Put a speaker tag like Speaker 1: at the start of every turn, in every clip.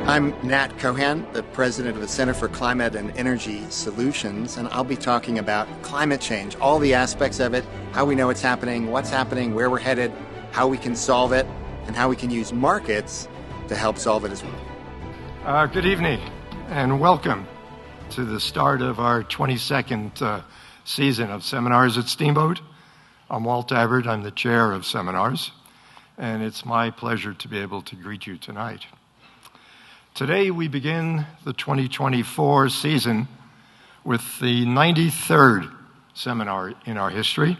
Speaker 1: I'm Nat Keohane, the president of the Center for Climate and Energy Solutions, and I'll be talking about climate change, all the aspects of it, how we know it's happening, what's happening, where we're headed, how we can solve it, and how we can use markets to help solve it as well.
Speaker 2: Good evening, and welcome to the start of our 22nd season of seminars at Steamboat. I'm Walt Abbott, I'm the chair of seminars, and it's my pleasure to be able to greet you tonight. Today we begin the 2024 season with the 93rd seminar in our history.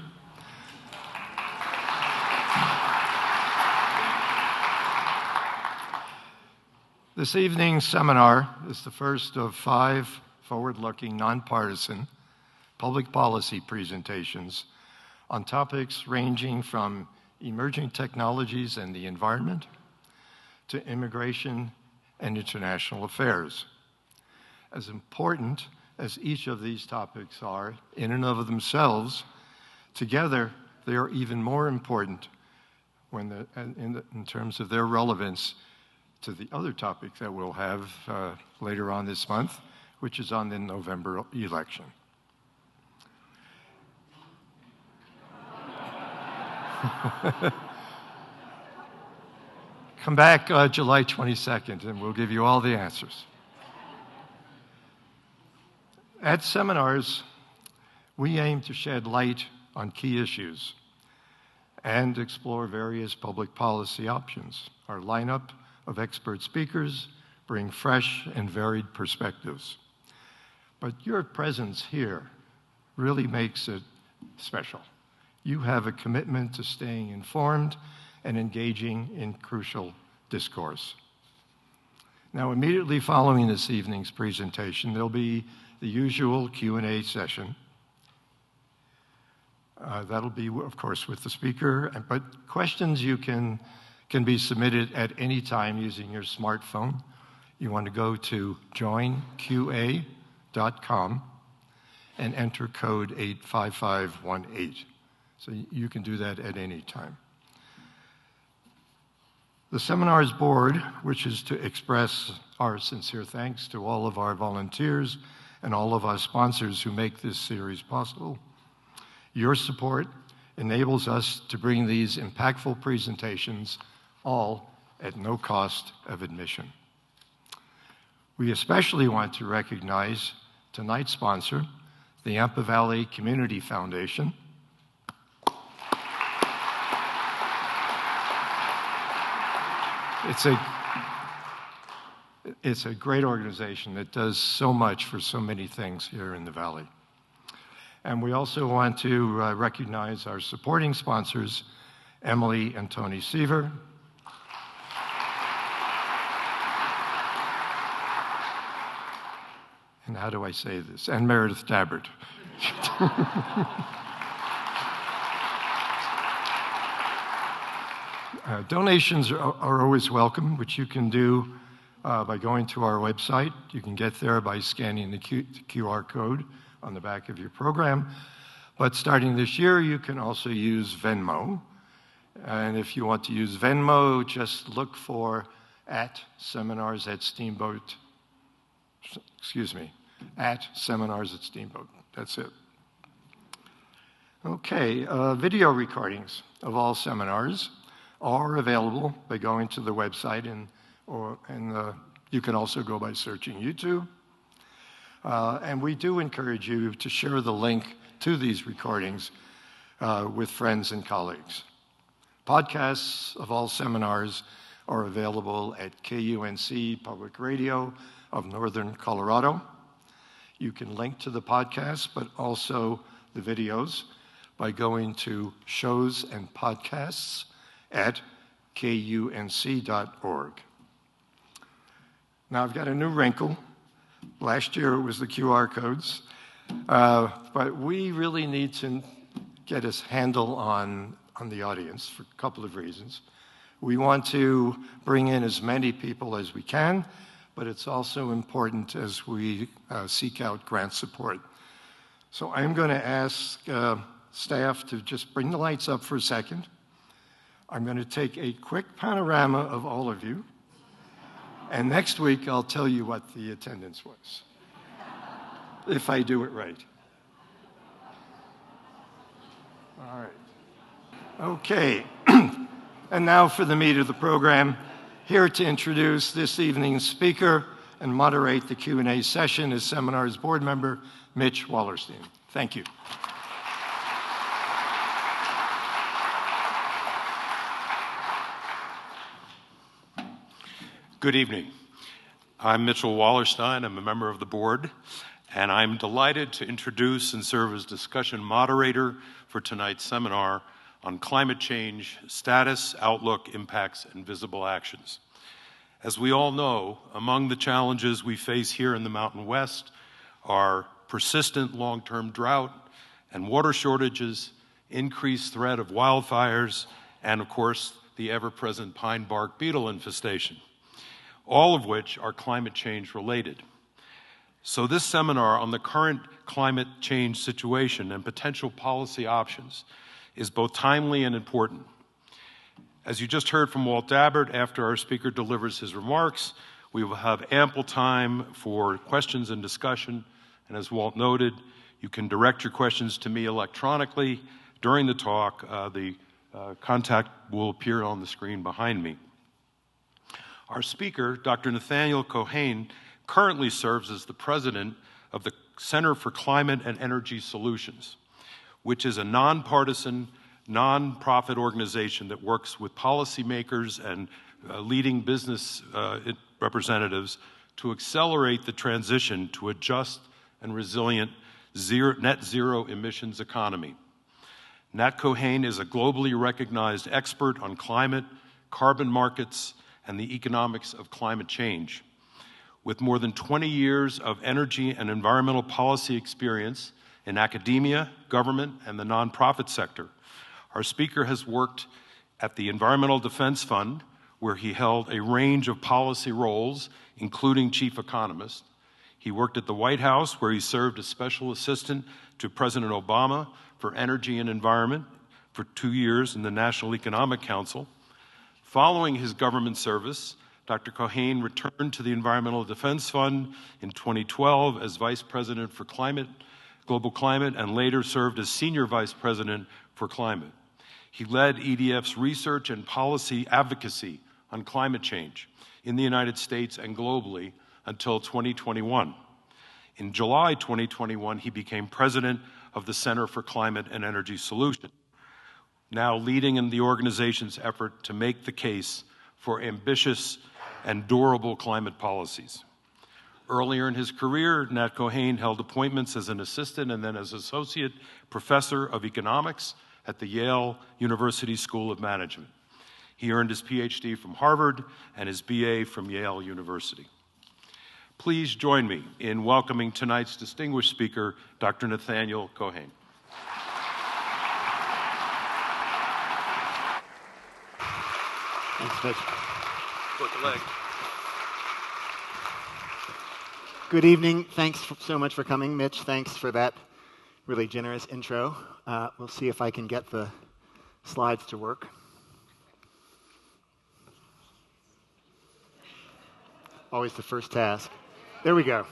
Speaker 2: This evening's seminar is the first of 5 forward-looking, nonpartisan public policy presentations on topics ranging from emerging technologies and the environment to immigration and international affairs. As important as each of these topics are in and of themselves, together they are even more important when in terms of their relevance to the other topic that we'll have later on this month, which is on the November election. Come back July 22nd and we'll give you all the answers. At seminars, we aim to shed light on key issues and explore various public policy options. Our lineup of expert speakers bring fresh and varied perspectives. But your presence here really makes it special. You have a commitment to staying informed and engaging in crucial discourse. Now, immediately following this evening's presentation, there'll be the usual Q&A session. That'll be, of course, with the speaker, but questions you can be submitted at any time using your smartphone. You want to go to joinqa.com and enter code 85518. So you can do that at any time. The seminar's board, which is to express our sincere thanks to all of our volunteers and all of our sponsors who make this series possible. Your support enables us to bring these impactful presentations all at no cost of admission. We especially want to recognize tonight's sponsor, the Yampa Valley Community Foundation. It's a great organization that does so much for so many things here in the Valley. And we also want to recognize our supporting sponsors, Emily and Tony Seaver, and how do I say this? And Meredith Dabbert. Donations are always welcome, which you can do by going to our website. You can get there by scanning the QR code on the back of your program. But starting this year, you can also use Venmo. And if you want to use Venmo, just look for @seminars at Steamboat. @seminars at Steamboat. That's it. Okay, video recordings of all seminars are available by going to the website, and you can also go by searching YouTube. And we do encourage you to share the link to these recordings with friends and colleagues. Podcasts of all seminars are available at KUNC Public Radio of Northern Colorado. You can link to the podcast, but also the videos by going to shows and podcasts at kunc.org. Now, I've got a new wrinkle. Last year it was the QR codes, but we really need to get a handle on the audience for a couple of reasons. We want to bring in as many people as we can, but it's also important as we seek out grant support. So I'm going to ask staff to just bring the lights up for a second. I'm going to take a quick panorama of all of you. And next week, I'll tell you what the attendance was, if I do it right. All right. Okay. And now for the meat of the program. Here to introduce this evening's speaker and moderate the Q&A session is seminar's board member, Mitch Wallerstein. Thank you.
Speaker 3: Good evening. I'm Mitchell Wallerstein. I'm a member of the board, and I'm delighted to introduce and serve as discussion moderator for tonight's seminar on climate change, status, outlook, impacts, and visible actions. As we all know, among the challenges we face here in the Mountain West are persistent long-term drought and water shortages, increased threat of wildfires, and of course, the ever-present pine bark beetle infestation, all of which are climate change related. So this seminar on the current climate change situation and potential policy options is both timely and important. As you just heard from Walt Dabbert, after our speaker delivers his remarks, we will have ample time for questions and discussion. And as Walt noted, you can direct your questions to me electronically during the talk. The contact will appear on the screen behind me. Our speaker, Dr. Nathaniel Keohane, currently serves as the president of the Center for Climate and Energy Solutions, which is a nonpartisan, nonprofit organization that works with policymakers and leading business representatives to accelerate the transition to a just and resilient net zero emissions economy. Nat Keohane is a globally recognized expert on climate, carbon markets, and the economics of climate change. With more than 20 years of energy and environmental policy experience in academia, government, and the nonprofit sector, our speaker has worked at the Environmental Defense Fund, where he held a range of policy roles, including chief economist. He worked at the White House, where he served as special assistant to President Obama for energy and environment for 2 years in the National Economic Council. Following his government service, Dr. Keohane returned to the Environmental Defense Fund in 2012 as Vice President for Global Climate, and later served as Senior Vice President for Climate. He led EDF's research and policy advocacy on climate change in the United States and globally until 2021. In July 2021, he became president of the Center for Climate and Energy Solutions, now leading in the organization's effort to make the case for ambitious and durable climate policies. Earlier in his career, Nat Keohane held appointments as an assistant and then as associate professor of economics at the Yale University School of Management. He earned his PhD from Harvard and his BA from Yale University. Please join me in welcoming tonight's distinguished speaker, Dr. Nathaniel Keohane.
Speaker 1: Thanks, Mitch.
Speaker 3: Put the leg.
Speaker 1: Good evening. Thanks so much for coming, Mitch. Thanks for that really generous intro. We'll see if I can get the slides to work. Always the first task. There we go.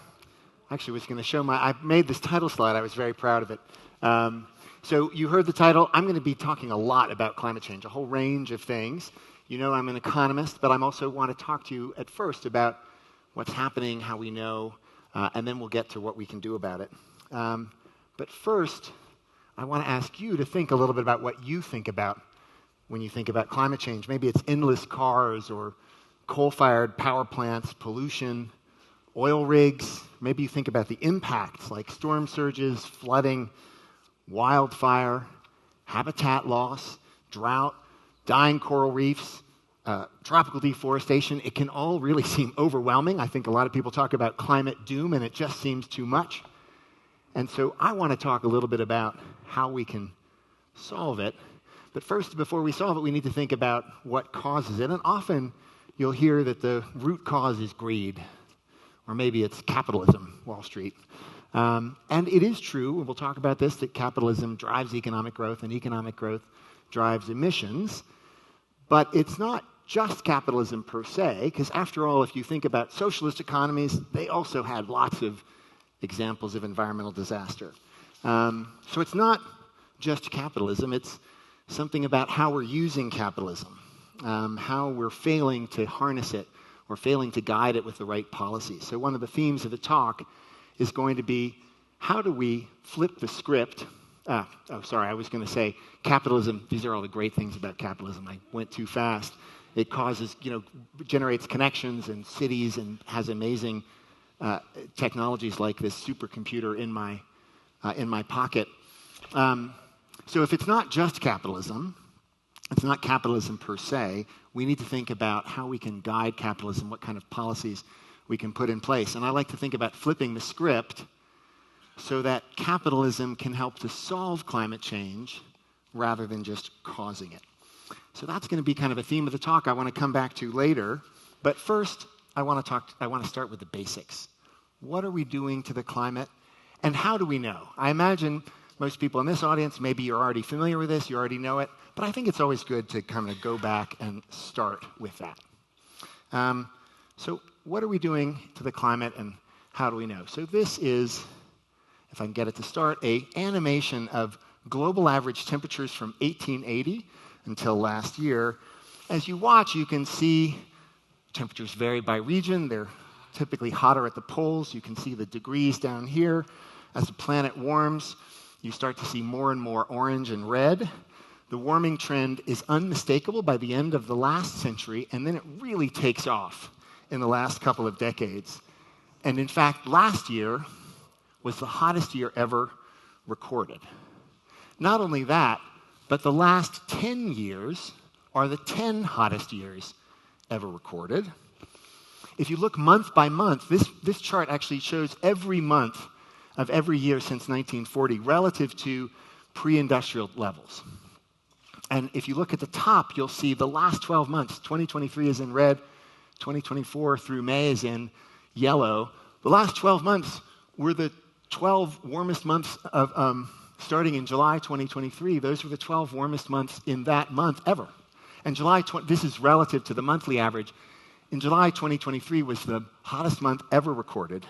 Speaker 1: Actually, I was going to show I made this title slide. I was very proud of it. So you heard the title. I'm going to be talking a lot about climate change, a whole range of things. You know I'm an economist, but I also want to talk to you at first about what's happening, how we know, and then we'll get to what we can do about it. But first, I want to ask you to think a little bit about what you think about when you think about climate change. Maybe it's endless cars or coal-fired power plants, pollution, oil rigs. Maybe you think about the impacts like storm surges, flooding, wildfire, habitat loss, drought, dying coral reefs, tropical deforestation. It can all really seem overwhelming. I think a lot of people talk about climate doom, and it just seems too much. And so I want to talk a little bit about how we can solve it. But first, before we solve it, we need to think about what causes it. And often you'll hear that the root cause is greed, or maybe it's capitalism, Wall Street. And it is true, and we'll talk about this, that capitalism drives economic growth, and economic growth drives emissions. But it's not just capitalism per se, because after all, if you think about socialist economies, they also had lots of examples of environmental disaster. So it's not just capitalism, it's something about how we're using capitalism, how we're failing to harness it or failing to guide it with the right policies. So one of the themes of the talk is going to be, how do we flip the script? I was going to say capitalism, these are all the great things about capitalism. I went too fast. It causes, generates connections in cities and has amazing technologies like this supercomputer in my pocket. So if it's not just capitalism, it's not capitalism per se, we need to think about how we can guide capitalism, what kind of policies we can put in place. And I like to think about flipping the script so that capitalism can help to solve climate change rather than just causing it. So that's going to be kind of a theme of the talk I want to come back to later. But first, I want to start with the basics. What are we doing to the climate, and how do we know? I imagine most people in this audience, maybe you're already familiar with this, you already know it, but I think it's always good to kind of go back and start with that. So what are we doing to the climate, and how do we know? So this is, if I can get it to start, an animation of global average temperatures from 1880 until last year. As you watch, you can see temperatures vary by region. They're typically hotter at the poles. You can see the degrees down here. As the planet warms, you start to see more and more orange and red. The warming trend is unmistakable by the end of the last century, and then it really takes off in the last couple of decades. And in fact, last year was the hottest year ever recorded. Not only that, but the last 10 years are the 10 hottest years ever recorded. If you look month by month, this chart actually shows every month of every year since 1940 relative to pre-industrial levels. And if you look at the top, you'll see the last 12 months, 2023 is in red, 2024 through May is in yellow. The last 12 months were the 12 warmest months of, starting in July 2023, those were the 12 warmest months in that month ever. And this is relative to the monthly average. In July 2023 was the hottest month ever recorded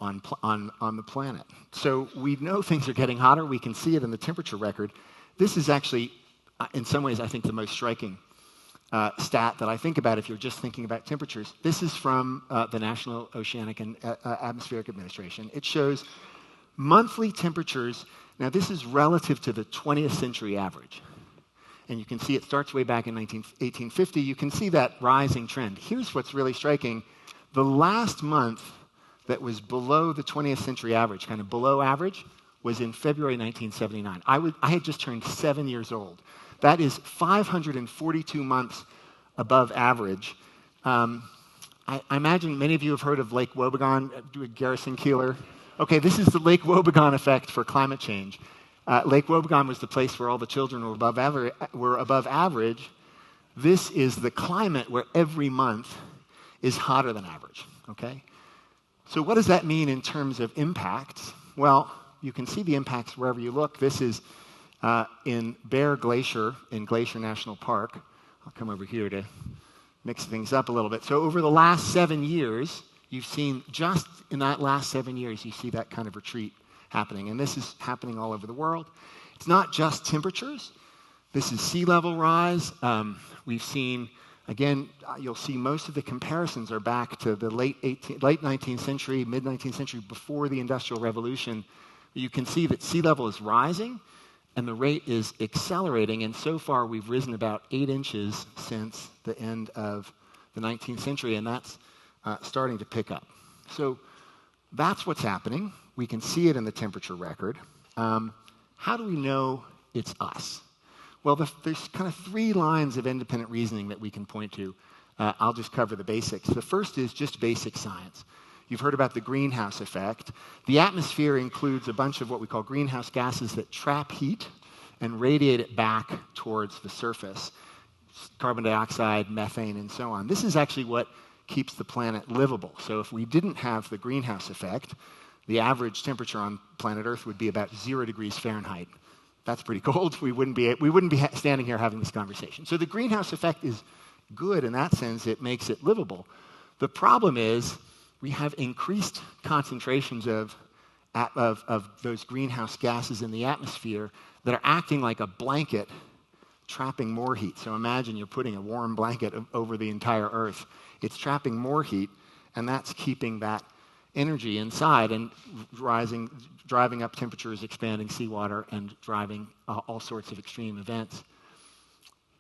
Speaker 1: on the planet. So we know things are getting hotter. We can see it in the temperature record. This is actually, in some ways, I think the most striking stat that I think about if you're just thinking about temperatures. This is from the National Oceanic and Atmospheric Administration. It shows monthly temperatures. Now, this is relative to the 20th century average. And you can see it starts way back in 1850. You can see that rising trend. Here's what's really striking. The last month that was below the 20th century average, kind of below average, was in February 1979. I had just turned 7 years old. That is 542 months above average. I imagine many of you have heard of Lake Wobegon, Garrison Keillor. Okay, this is the Lake Wobegon effect for climate change. Lake Wobegon was the place where all the children were above average. This is the climate where every month is hotter than average, okay? So what does that mean in terms of impacts? Well, you can see the impacts wherever you look. This is in Bear Glacier in Glacier National Park. I'll come over here to mix things up a little bit. So over the last 7 years, you've seen, just in that last 7 years, you see that kind of retreat happening. And this is happening all over the world. It's not just temperatures. This is sea level rise. We've seen, again, you'll see most of the comparisons are back to the late 19th century, mid-19th century, before the Industrial Revolution. You can see that sea level is rising, and the rate is accelerating. And so far, we've risen about 8 inches since the end of the 19th century, and that's starting to pick up. So that's what's happening. We can see it in the temperature record. How do we know it's us? Well, there's kind of 3 lines of independent reasoning that we can point to. I'll just cover the basics. The first is just basic science. You've heard about the greenhouse effect. The atmosphere includes a bunch of what we call greenhouse gases that trap heat and radiate it back towards the surface. Carbon dioxide, methane, and so on. This is actually what keeps the planet livable. So if we didn't have the greenhouse effect, the average temperature on planet Earth would be about 0 degrees Fahrenheit. That's pretty cold. We wouldn't be standing here having this conversation. So the greenhouse effect is good in that sense. It makes it livable. The problem is we have increased concentrations of those greenhouse gases in the atmosphere that are acting like a blanket, trapping more heat. So imagine you're putting a warm blanket over the entire Earth. It's trapping more heat, and that's keeping that energy inside and driving up temperatures, expanding seawater, and driving all sorts of extreme events.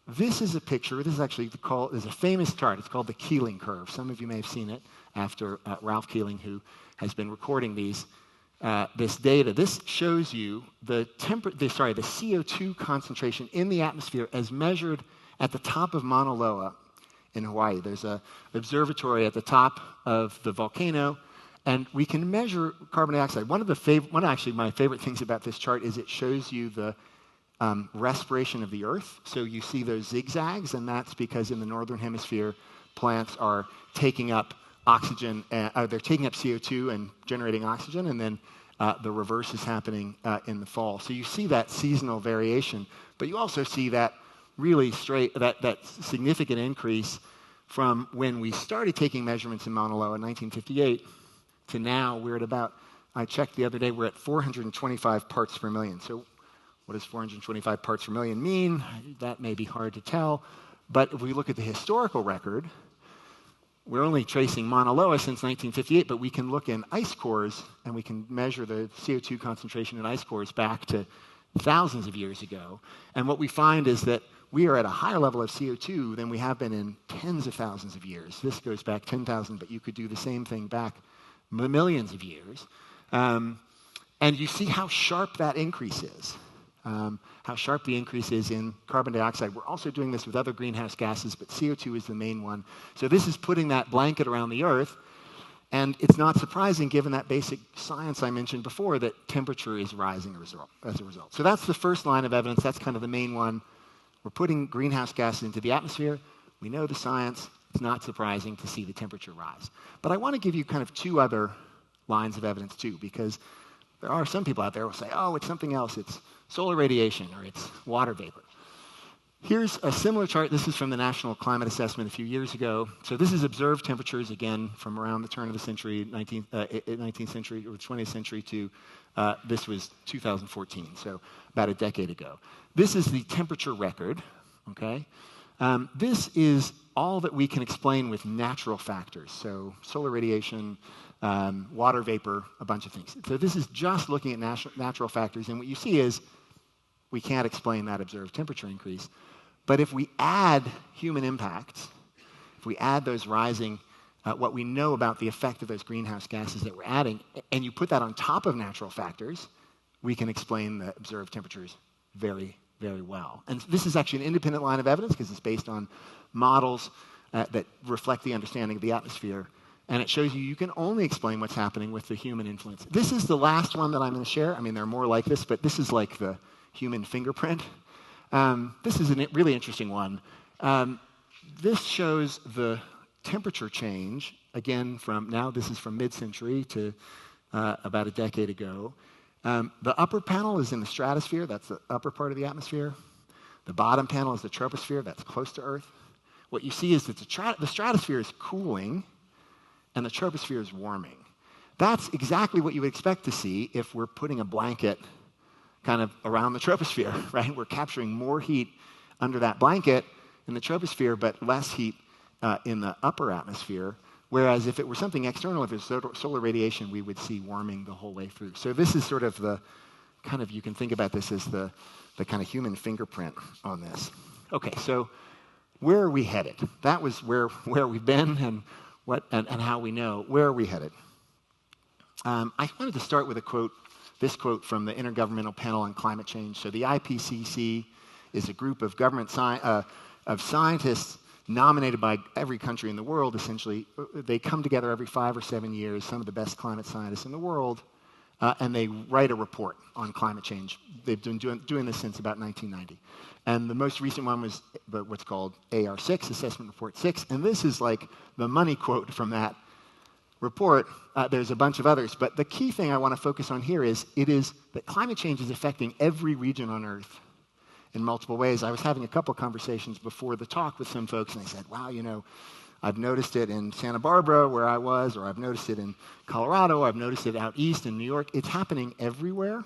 Speaker 1: This is a picture. This is actually is a famous chart. It's called the Keeling curve. Some of you may have seen it after Ralph Keeling, who has been recording this data. This shows you the CO2 concentration in the atmosphere as measured at the top of Mauna Loa in Hawaii. There's an observatory at the top of the volcano, and we can measure carbon dioxide. One of my favorite things about this chart is it shows you the respiration of the Earth. So you see those zigzags, and that's because in the northern hemisphere, plants are taking up oxygen. They're taking up CO2 and generating oxygen, and then the reverse is happening in the fall. So you see that seasonal variation, but you also see that really that significant increase from when we started taking measurements in Mauna Loa in 1958 to now. We're at about, I checked the other day, we're at 425 parts per million. So what does 425 parts per million mean? That may be hard to tell. But if we look at the historical record, we're only tracing Mauna Loa since 1958, but we can look in ice cores and we can measure the CO2 concentration in ice cores back to thousands of years ago. And what we find is that we are at a higher level of CO2 than we have been in tens of thousands of years. This goes back 10,000, but you could do the same thing back millions of years. And you see how sharp that increase is. How sharp the increase is in carbon dioxide. We're also doing this with other greenhouse gases, but CO2 is the main one. So this is putting that blanket around the Earth, and it's not surprising given that basic science I mentioned before that temperature is rising as a result. So that's the first line of evidence. That's kind of the main one. We're putting greenhouse gases into the atmosphere. We know the science. It's not surprising to see the temperature rise. But I want to give you kind of two other lines of evidence too, because there are some people out there who will say, oh, it's something else. It's solar radiation or it's water vapor. Here's a similar chart. This is from the National Climate Assessment a few years ago. So this is observed temperatures, again, from around the turn of the century, 19th century or 20th century to this was 2014, so about a decade ago. This is the temperature record, okay? This is all that we can explain with natural factors, so solar radiation, water vapor, a bunch of things. So this is just looking at natural factors, and what you see is we can't explain that observed temperature increase. But if we add human impacts, if we add those rising, what we know about the effect of those greenhouse gases that we're adding, and you put that on top of natural factors, we can explain the observed temperatures very, very well. And this is actually an independent line of evidence because it's based on models that reflect the understanding of the atmosphere. And it shows you can only explain what's happening with the human influence. This is the last one that I'm going to share. I mean, there are more like this, but this is like the human fingerprint. This is a really interesting one. This shows the temperature change, again, this is from mid-century to about a decade ago. The upper panel is in the stratosphere. That's the upper part of the atmosphere. The bottom panel is the troposphere. That's close to Earth. What you see is that the stratosphere is cooling and the troposphere is warming. That's exactly what you would expect to see if we're putting a blanket kind of around the troposphere, right? We're capturing more heat under that blanket in the troposphere, but less heat in the upper atmosphere. Whereas if it were something external, if it was solar radiation, we would see warming the whole way through. So this is sort of you can think about this as the kind of human fingerprint on this. Okay, so where are we headed? That was where we've been and how we know. Where are we headed? I wanted to start with this quote from the Intergovernmental Panel on Climate Change. So the IPCC is a group of of scientists nominated by every country in the world, essentially. They come together every 5 or 7 years, some of the best climate scientists in the world, and they write a report on climate change. They've been doing this since about 1990. And the most recent one was what's called AR6, Assessment Report 6, and this is like the money quote from that report. There's a bunch of others, but the key thing I want to focus on here is that climate change is affecting every region on Earth, in multiple ways. I was having a couple conversations before the talk with some folks, and they said, wow, I've noticed it in Santa Barbara where I was, or I've noticed it in Colorado, or I've noticed it out east in New York. It's happening everywhere,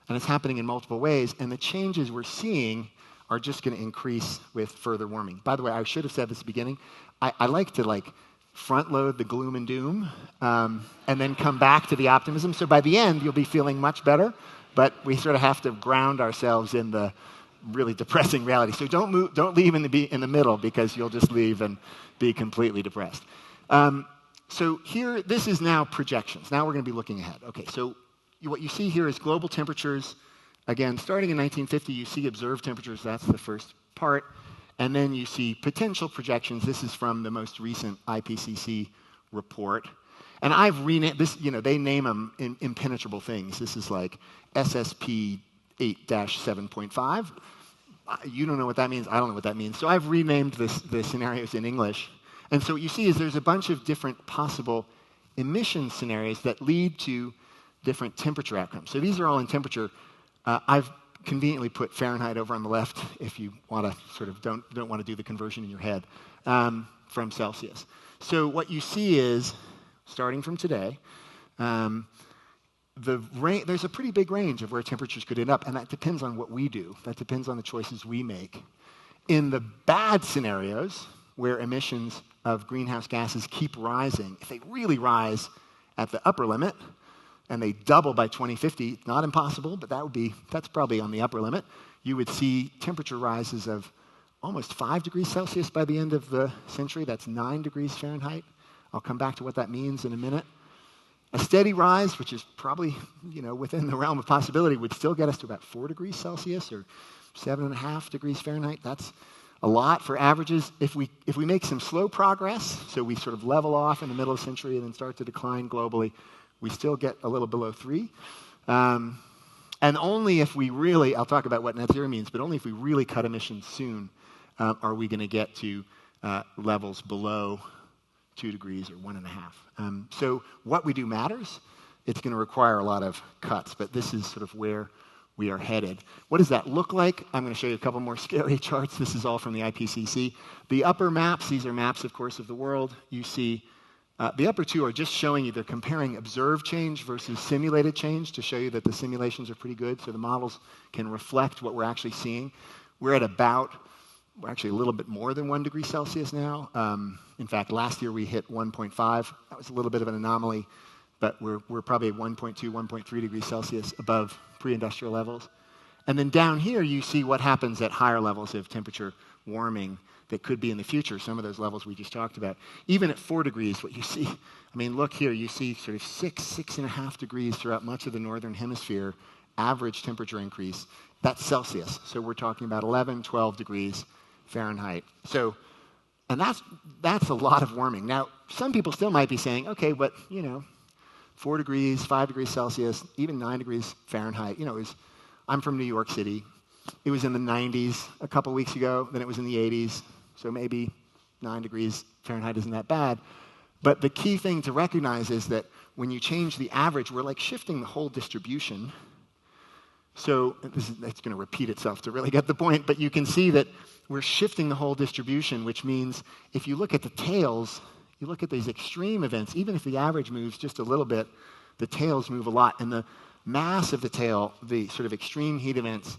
Speaker 1: and it's happening in multiple ways, and the changes we're seeing are just going to increase with further warming. By the way, I should have said this at the beginning. I like to front load the gloom and doom, and then come back to the optimism. So by the end, you'll be feeling much better, but we sort of have to ground ourselves in the really depressing reality. So don't leave in the middle, because you'll just leave and be completely depressed. So here, this is now projections. Now we're going to be looking ahead. Okay, so what you see here is global temperatures. Again, starting in 1950, you see observed temperatures. That's the first part. And then you see potential projections. This is from the most recent IPCC report. And I've renamed this, they name them impenetrable things. This is like SSP 8-7.5. You don't know what that means. I don't know what that means. So I've renamed the scenarios in English. And so what you see is there's a bunch of different possible emission scenarios that lead to different temperature outcomes. So these are all in temperature. I've conveniently put Fahrenheit over on the left if you want to sort of don't want to do the conversion in your head from Celsius. So what you see is, starting from today, there's a pretty big range of where temperatures could end up, and that depends on what we do. That depends on the choices we make. In the bad scenarios, where emissions of greenhouse gases keep rising, if they really rise at the upper limit, and they double by 2050, not impossible, but that's probably on the upper limit, you would see temperature rises of almost 5 degrees Celsius by the end of the century. That's 9 degrees Fahrenheit. I'll come back to what that means in a minute. A steady rise, which is probably within the realm of possibility, would still get us to about 4 degrees Celsius or 7.5 degrees Fahrenheit. That's a lot for averages. If we make some slow progress, so we sort of level off in the middle of the century and then start to decline globally, we still get a little below 3. And only if we really, I'll talk about what net zero means, but only if we really cut emissions soon are we going to get to levels below 2 degrees or 1.5. So what we do matters. It's going to require a lot of cuts, but this is sort of where we are headed. What does that look like? I'm going to show you a couple more scary charts. This is all from the IPCC. The upper maps, these are maps, of course, of the world. You see the upper two are just showing you, they're comparing observed change versus simulated change to show you that the simulations are pretty good, so the models can reflect what we're actually seeing. We're actually a little bit more than 1 degree Celsius now. In fact, last year we hit 1.5. That was a little bit of an anomaly, but we're probably at 1.2, 1.3 degrees Celsius above pre-industrial levels. And then down here you see what happens at higher levels of temperature warming that could be in the future, some of those levels we just talked about. Even at 4 degrees, what you see, look here, you see sort of 6.5 degrees throughout much of the northern hemisphere, average temperature increase. That's Celsius. So we're talking about 11, 12 degrees Fahrenheit. So, and that's a lot of warming. Now, some people still might be saying, okay, but, 4 degrees, 5 degrees Celsius, even 9 degrees Fahrenheit, I'm from New York City. It was in the 90s a couple weeks ago, then it was in the 80s, so maybe 9 degrees Fahrenheit isn't that bad. But the key thing to recognize is that when you change the average, we're shifting the whole distribution. So it's going to repeat itself to really get the point, but you can see that we're shifting the whole distribution, which means if you look at the tails, you look at these extreme events, even if the average moves just a little bit, the tails move a lot. And the mass of the tail, the sort of extreme heat events,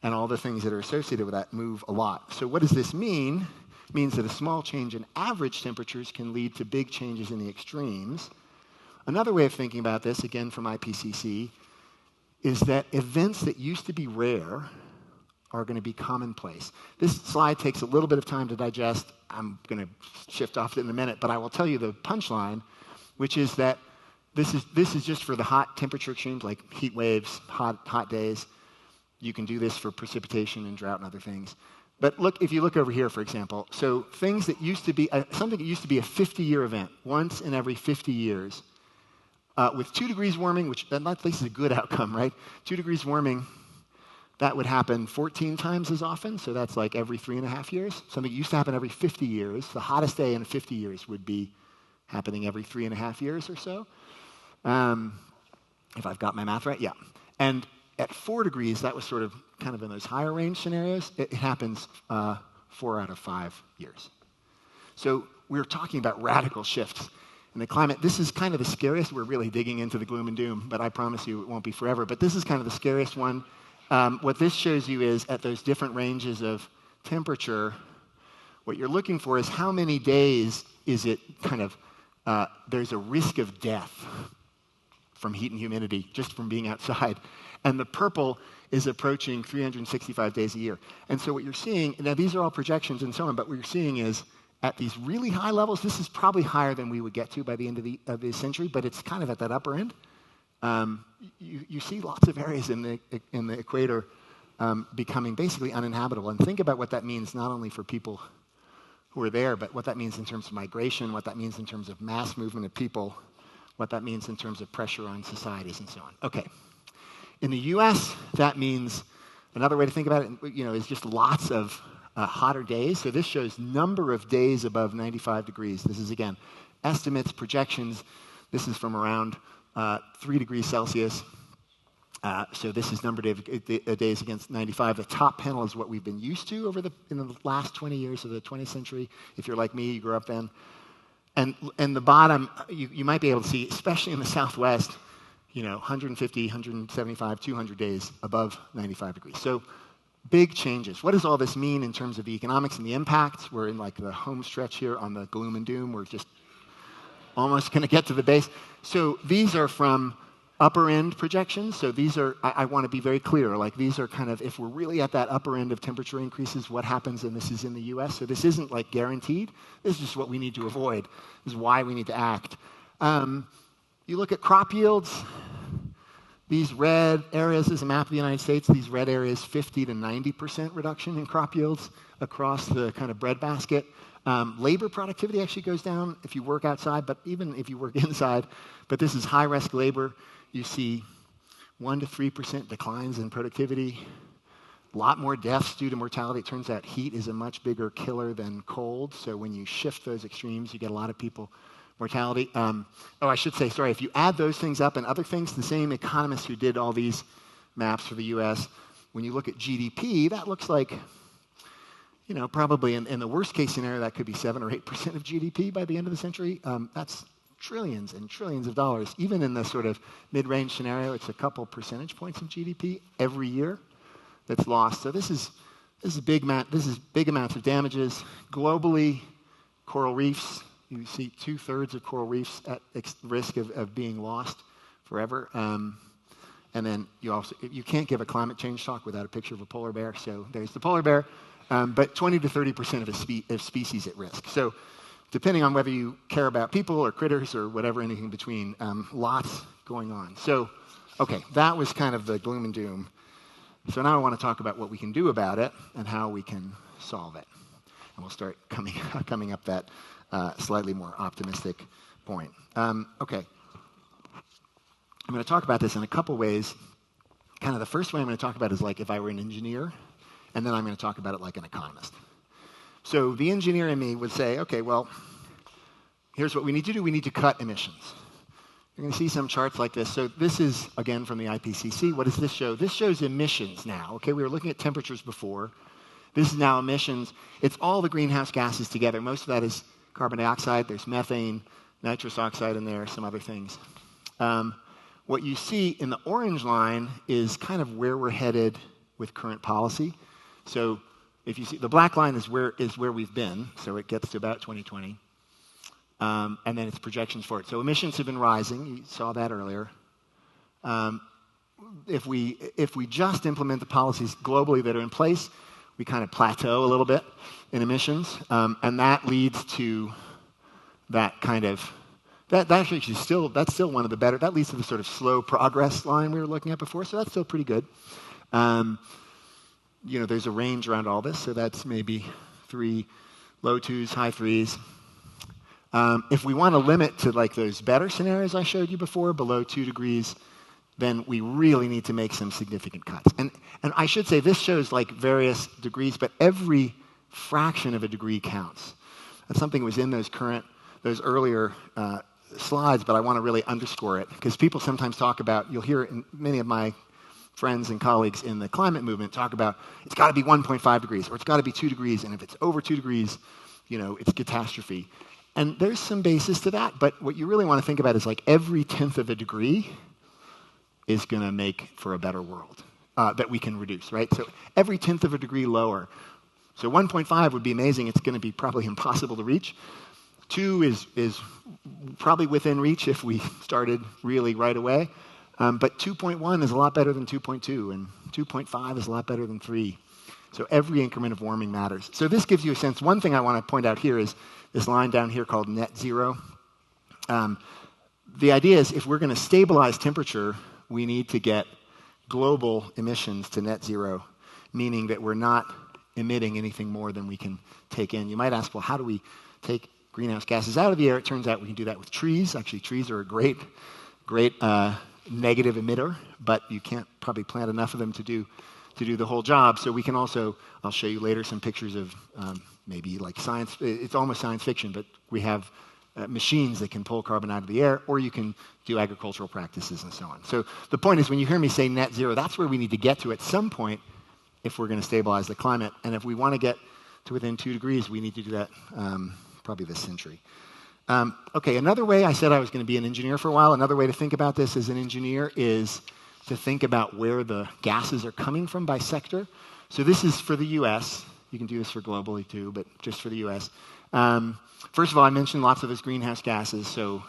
Speaker 1: and all the things that are associated with that move a lot. So what does this mean? It means that a small change in average temperatures can lead to big changes in the extremes. Another way of thinking about this, again from IPCC, is that events that used to be rare are going to be commonplace. This slide takes a little bit of time to digest. I'm going to shift off it in a minute, but I will tell you the punchline, which is that this is just for the hot temperature extremes, like heat waves, hot days. You can do this for precipitation and drought and other things. But look, if you look over here, for example, so things that used to be, something that used to be a 50-year event, once in every 50 years, with 2 degrees warming, which at least is a good outcome, right? 2 degrees warming, that would happen 14 times as often, so that's like every 3.5 years. Something that used to happen every 50 years, the hottest day in 50 years would be happening every 3.5 years or so. If I've got my math right, yeah. And at 4 degrees, that was sort of kind of in those higher range scenarios. It happens 4 out of 5 years. So we're talking about radical shifts in the climate. This is kind of the scariest. We're really digging into the gloom and doom, but I promise you it won't be forever. But this is kind of the scariest one. What this shows you is at those different ranges of temperature, what you're looking for is how many days is it kind of, there's a risk of death from heat and humidity just from being outside. And the purple is approaching 365 days a year. And so what you're seeing, now these are all projections and so on, but what you're seeing is at these really high levels, this is probably higher than we would get to by the end of the century, but it's kind of at that upper end. You see lots of areas in the equator becoming basically uninhabitable. And think about what that means not only for people who are there, but what that means in terms of migration, what that means in terms of mass movement of people, what that means in terms of pressure on societies and so on. Okay. In the U.S., that means, another way to think about it, is just lots of hotter days. So this shows number of days above 95 degrees. This is, again, estimates, projections. This is from around 3 degrees Celsius. So this is number of days against 95. The top panel is what we've been used to in the last 20 years of the 20th century. If you're like me, you grew up then. And the bottom, you might be able to see, especially in the Southwest, 150, 175, 200 days above 95 degrees. So big changes. What does all this mean in terms of the economics and the impacts? We're in like the home stretch here on the gloom and doom. We're just almost going to get to the base. So these are from upper end projections. So these are, I want to be very clear, like these are kind of, if we're really at that upper end of temperature increases, what happens, and this is in the US. So this isn't like guaranteed. This is just what we need to avoid. This is why we need to act. You look at crop yields. These red areas is a map of the United States. These red areas, 50 to 90% reduction in crop yields across the kind of breadbasket. Labor productivity actually goes down if you work outside, but even if you work inside. But this is high-risk labor. You see 1 to 3% declines in productivity. A lot more deaths due to mortality. It turns out heat is a much bigger killer than cold. So when you shift those extremes, you get a lot of people mortality. I should say, sorry, if you add those things up and other things, the same economists who did all these maps for the U.S., when you look at GDP, that looks like, probably in the worst case scenario, that could be 7 or 8% of GDP by the end of the century. That's trillions and trillions of dollars. Even in the sort of mid-range scenario, it's a couple percentage points of GDP every year that's lost. So this is big amounts of damages. Globally, coral reefs, you see 2/3 of coral reefs at risk of being lost forever. And then you can't give a climate change talk without a picture of a polar bear. So there's the polar bear. But 20 to 30% of species at risk. So depending on whether you care about people or critters or whatever, anything in between, lots going on. So, okay, that was kind of the gloom and doom. So now I want to talk about what we can do about it and how we can solve it. And we'll start coming up that slightly more optimistic point. Okay. I'm going to talk about this in a couple ways. Kind of the first way I'm going to talk about is like if I were an engineer, and then I'm going to talk about it like an economist. So the engineer in me would say, okay, well, here's what we need to do. We need to cut emissions. You're going to see some charts like this. So this is, again, from the IPCC. What does this show? This shows emissions now. Okay, we were looking at temperatures before. This is now emissions. It's all the greenhouse gases together. Most of that is carbon dioxide. There's methane, nitrous oxide in there, some other things. What you see in the orange line is kind of where we're headed with current policy. So if you see, the black line is where we've been, so it gets to about 2020. And then it's projections for it. So emissions have been rising. You saw that earlier. If we just implement the policies globally that are in place, we kind of plateau a little bit in emissions, and that leads to that kind of that's still one of the better. That leads to the sort of slow progress line we were looking at before. So that's still pretty good. There's a range around all this, so that's maybe 3, low 2s, high 3s. If we want to limit to like those better scenarios I showed you before, below 2 degrees, then we really need to make some significant cuts. And I should say this shows like various degrees, but every fraction of a degree counts. That's something that was in those earlier slides, but I want to really underscore it because people sometimes talk about, you'll hear it in many of my friends and colleagues in the climate movement talk about it's got to be 1.5 degrees or it's got to be 2 degrees, and if it's over 2 degrees, it's catastrophe. And there's some basis to that, but what you really want to think about is like every tenth of a degree is going to make for a better world that we can reduce, right? So every tenth of a degree lower. So 1.5 would be amazing. It's going to be probably impossible to reach. 2 is probably within reach if we started really right away. But 2.1 is a lot better than 2.2, and 2.5 is a lot better than 3. So every increment of warming matters. So this gives you a sense. One thing I want to point out here is this line down here called net zero. The idea is if we're going to stabilize temperature, we need to get global emissions to net zero, meaning that we're not emitting anything more than we can take in. You might ask, well, how do we take greenhouse gases out of the air? It turns out we can do that with trees. Actually, trees are a great negative emitter, but you can't probably plant enough of them to do the whole job. So we can also, I'll show you later some pictures of maybe like science, it's almost science fiction, but we have machines that can pull carbon out of the air, or you can do agricultural practices and so on. So the point is when you hear me say net zero, that's where we need to get to at some point if we're going to stabilize the climate. And if we want to get to within 2 degrees, we need to do that probably this century. Okay, another way, I said I was going to be an engineer for a while. Another way to think about this as an engineer is to think about where the gases are coming from by sector. So this is for the US. You can do this for globally too, but just for the US. First of all, I mentioned lots of those greenhouse gases. So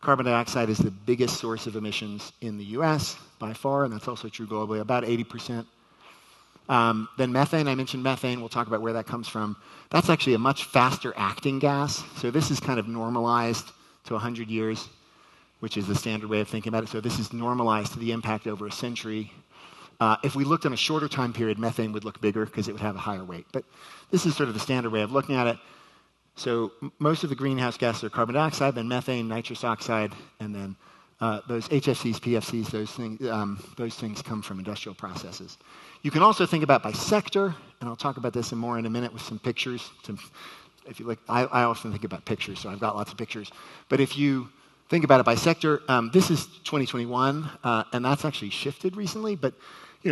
Speaker 1: carbon dioxide is the biggest source of emissions in the US by far, and that's also true globally, about 80%. Then methane, I mentioned methane. We'll talk about where that comes from. That's actually a much faster acting gas. So this is kind of normalized to 100 years, which is the standard way of thinking about it. So this is normalized to the impact over a century. If we looked on a shorter time period, methane would look bigger because it would have a higher weight. But this is sort of the standard way of looking at it. So most of the greenhouse gases are carbon dioxide, then methane, nitrous oxide, and then those HFCs, PFCs, those things come from industrial processes. You can also think about by sector, and I'll talk about this more in a minute with some pictures. If you look, I often think about pictures, so I've got lots of pictures. But if you think about it by sector, this is 2021, and that's actually shifted recently. But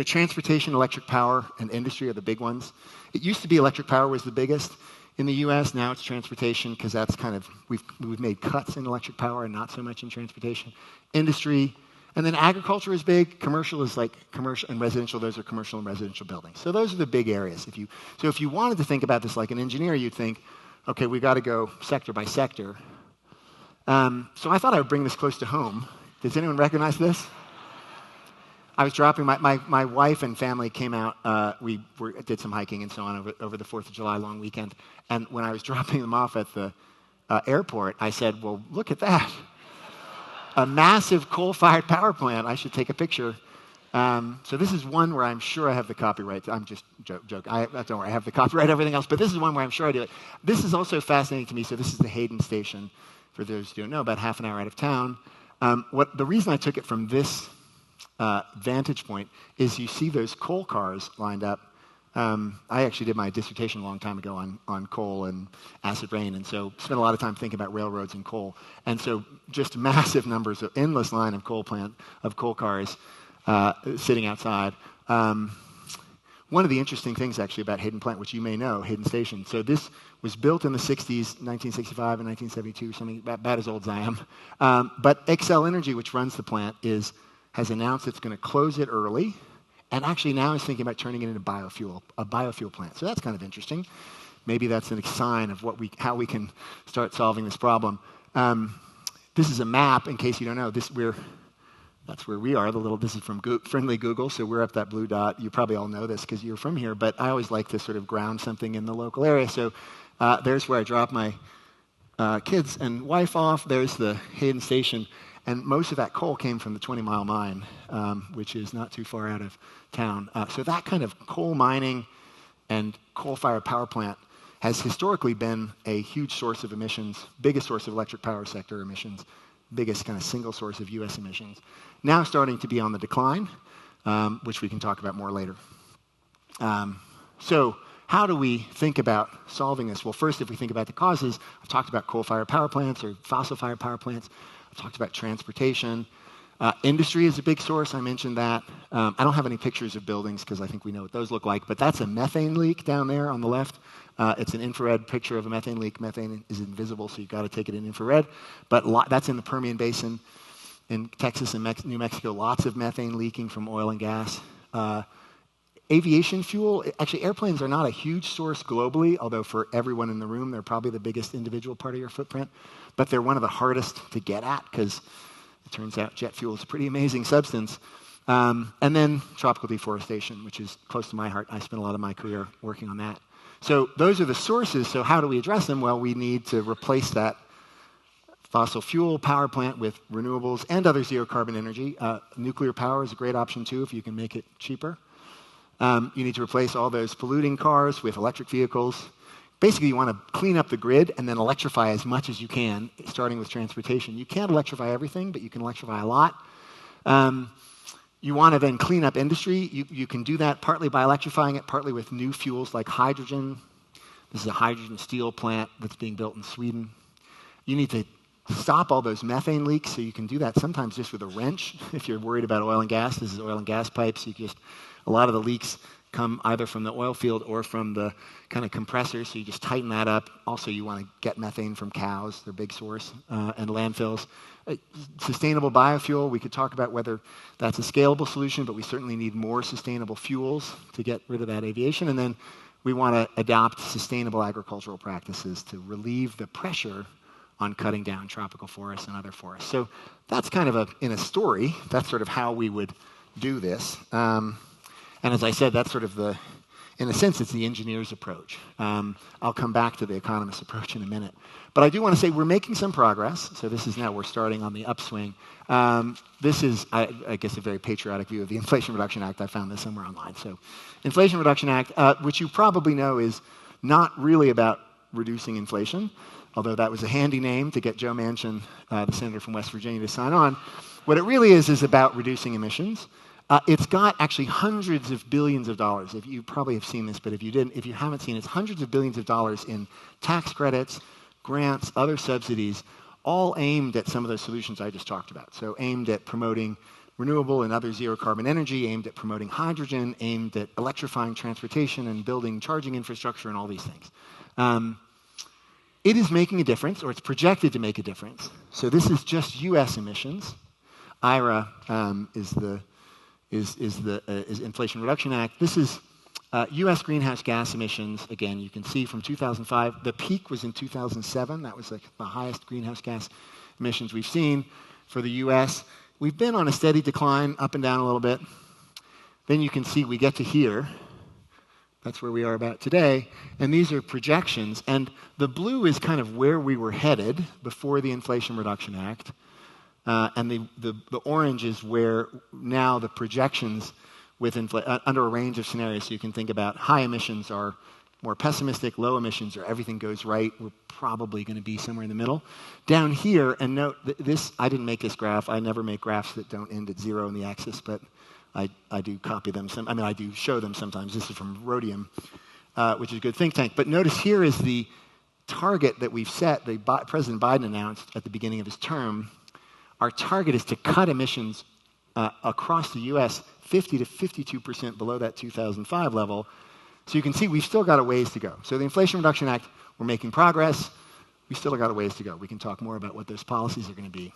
Speaker 1: transportation, electric power, and industry are the big ones. It used to be electric power was the biggest in the U.S. Now it's transportation because that's kind of we've made cuts in electric power and not so much in transportation. Industry, and then agriculture is big. Commercial is like commercial and residential. Those are commercial and residential buildings. So those are the big areas. If you wanted to think about this like an engineer, you'd think, okay, we got to go sector by sector. So I thought I would bring this close to home. Does anyone recognize this? I was dropping my wife and family came out. We did some hiking and so on over the 4th of July long weekend. And when I was dropping them off at the airport, I said, "Well, look at that, a massive coal-fired power plant. I should take a picture." So this is one where I'm sure I have the copyright. I'm just joking. Don't worry, I have the copyright. Everything else, but this is one where I'm sure I do it. This is also fascinating to me. So this is the Hayden Station. For those who don't know, about half an hour out of town. The reason I took it from this vantage point is you see those coal cars lined up. I actually did my dissertation a long time ago on coal and acid rain, and so spent a lot of time thinking about railroads and coal. And so just massive numbers of endless line of coal cars sitting outside. One of the interesting things actually about Hayden Plant, which you may know, Hayden Station. So this was built in the 60s, 1965 and 1972, something about as old as I am. But Xcel Energy, which runs the plant, has announced it's going to close it early, and actually now is thinking about turning it into a biofuel plant. So that's kind of interesting. Maybe that's a sign of how we can start solving this problem. This is a map, in case you don't know. That's where we are. This is from friendly Google, so we're up that blue dot. You probably all know this because you're from here, but I always like to sort of ground something in the local area. So there's where I drop my kids and wife off. There's the Hayden Station. And most of that coal came from the 20-mile mine, which is not too far out of town. So that kind of coal mining and coal-fired power plant has historically been a huge source of emissions, biggest source of electric power sector emissions, biggest kind of single source of U.S. emissions. Now starting to be on the decline, which we can talk about more later. So how do we think about solving this? Well, first, if we think about the causes, I've talked about coal-fired power plants or fossil-fired power plants. I've talked about transportation. Industry is a big source. I mentioned that. I don't have any pictures of buildings because I think we know what those look like, but that's a methane leak down there on the left. It's an infrared picture of a methane leak. Methane is invisible, so you've got to take it in infrared. But that's in the Permian Basin in Texas and New Mexico. Lots of methane leaking from oil and gas. Aviation fuel, actually airplanes are not a huge source globally, although for everyone in the room, they're probably the biggest individual part of your footprint. But they're one of the hardest to get at because it turns out jet fuel is a pretty amazing substance. And then tropical deforestation, which is close to my heart. I spent a lot of my career working on that. So those are the sources. So how do we address them? Well, we need to replace that fossil fuel power plant with renewables and other zero carbon energy. Nuclear power is a great option too if you can make it cheaper. You need to replace all those polluting cars with electric vehicles. Basically, you want to clean up the grid and then electrify as much as you can, starting with transportation. You can't electrify everything, but you can electrify a lot. You want to then clean up industry. You can do that partly by electrifying it, partly with new fuels like hydrogen. This is a hydrogen steel plant that's being built in Sweden. You need to stop all those methane leaks, so you can do that sometimes just with a wrench. If you're worried about oil and gas, this is oil and gas pipes. A lot of the leaks come either from the oil field or from the kind of compressor, so you just tighten that up. Also, you want to get methane from cows, they're a big source, and landfills. Sustainable biofuel, we could talk about whether that's a scalable solution, but we certainly need more sustainable fuels to get rid of that aviation. And then we want to adopt sustainable agricultural practices to relieve the pressure on cutting down tropical forests and other forests. So that's kind of in a story, that's sort of how we would do this. And as I said, that's sort of in a sense, it's the engineer's approach. I'll come back to the economist's approach in a minute. But I do want to say we're making some progress. So this is now, we're starting on the upswing. This is, I guess, a very patriotic view of the Inflation Reduction Act. I found this somewhere online. So Inflation Reduction Act, which you probably know is not really about reducing inflation, although that was a handy name to get Joe Manchin, the senator from West Virginia, to sign on. What it really is about reducing emissions. It's got actually hundreds of billions of dollars. If you probably have seen this, but if you haven't seen it, it's hundreds of billions of dollars in tax credits, grants, other subsidies, all aimed at some of those solutions I just talked about. So aimed at promoting renewable and other zero carbon energy, aimed at promoting hydrogen, aimed at electrifying transportation and building charging infrastructure and all these things. It is making a difference, or it's projected to make a difference. So this is just U.S. emissions. IRA is Inflation Reduction Act. This is U.S. greenhouse gas emissions. Again, you can see from 2005, the peak was in 2007. That was like the highest greenhouse gas emissions we've seen for the U.S. We've been on a steady decline, up and down a little bit. Then you can see we get to here. That's where we are about today. And these are projections. And the blue is kind of where we were headed before the Inflation Reduction Act. And the orange is where now the projections with under a range of scenarios. So you can think about high emissions are more pessimistic, low emissions are everything goes right. We're probably going to be somewhere in the middle. Down here, and note this, I didn't make this graph. I never make graphs that don't end at zero in the axis, but I do copy them. I do show them sometimes. This is from Rhodium, which is a good think tank. But notice here is the target that we've set, President Biden announced at the beginning of his term. Our target is to cut emissions across the U.S. 50 to 52% below that 2005 level. So you can see we've still got a ways to go. So the Inflation Reduction Act, we're making progress. We still got a ways to go. We can talk more about what those policies are going to be.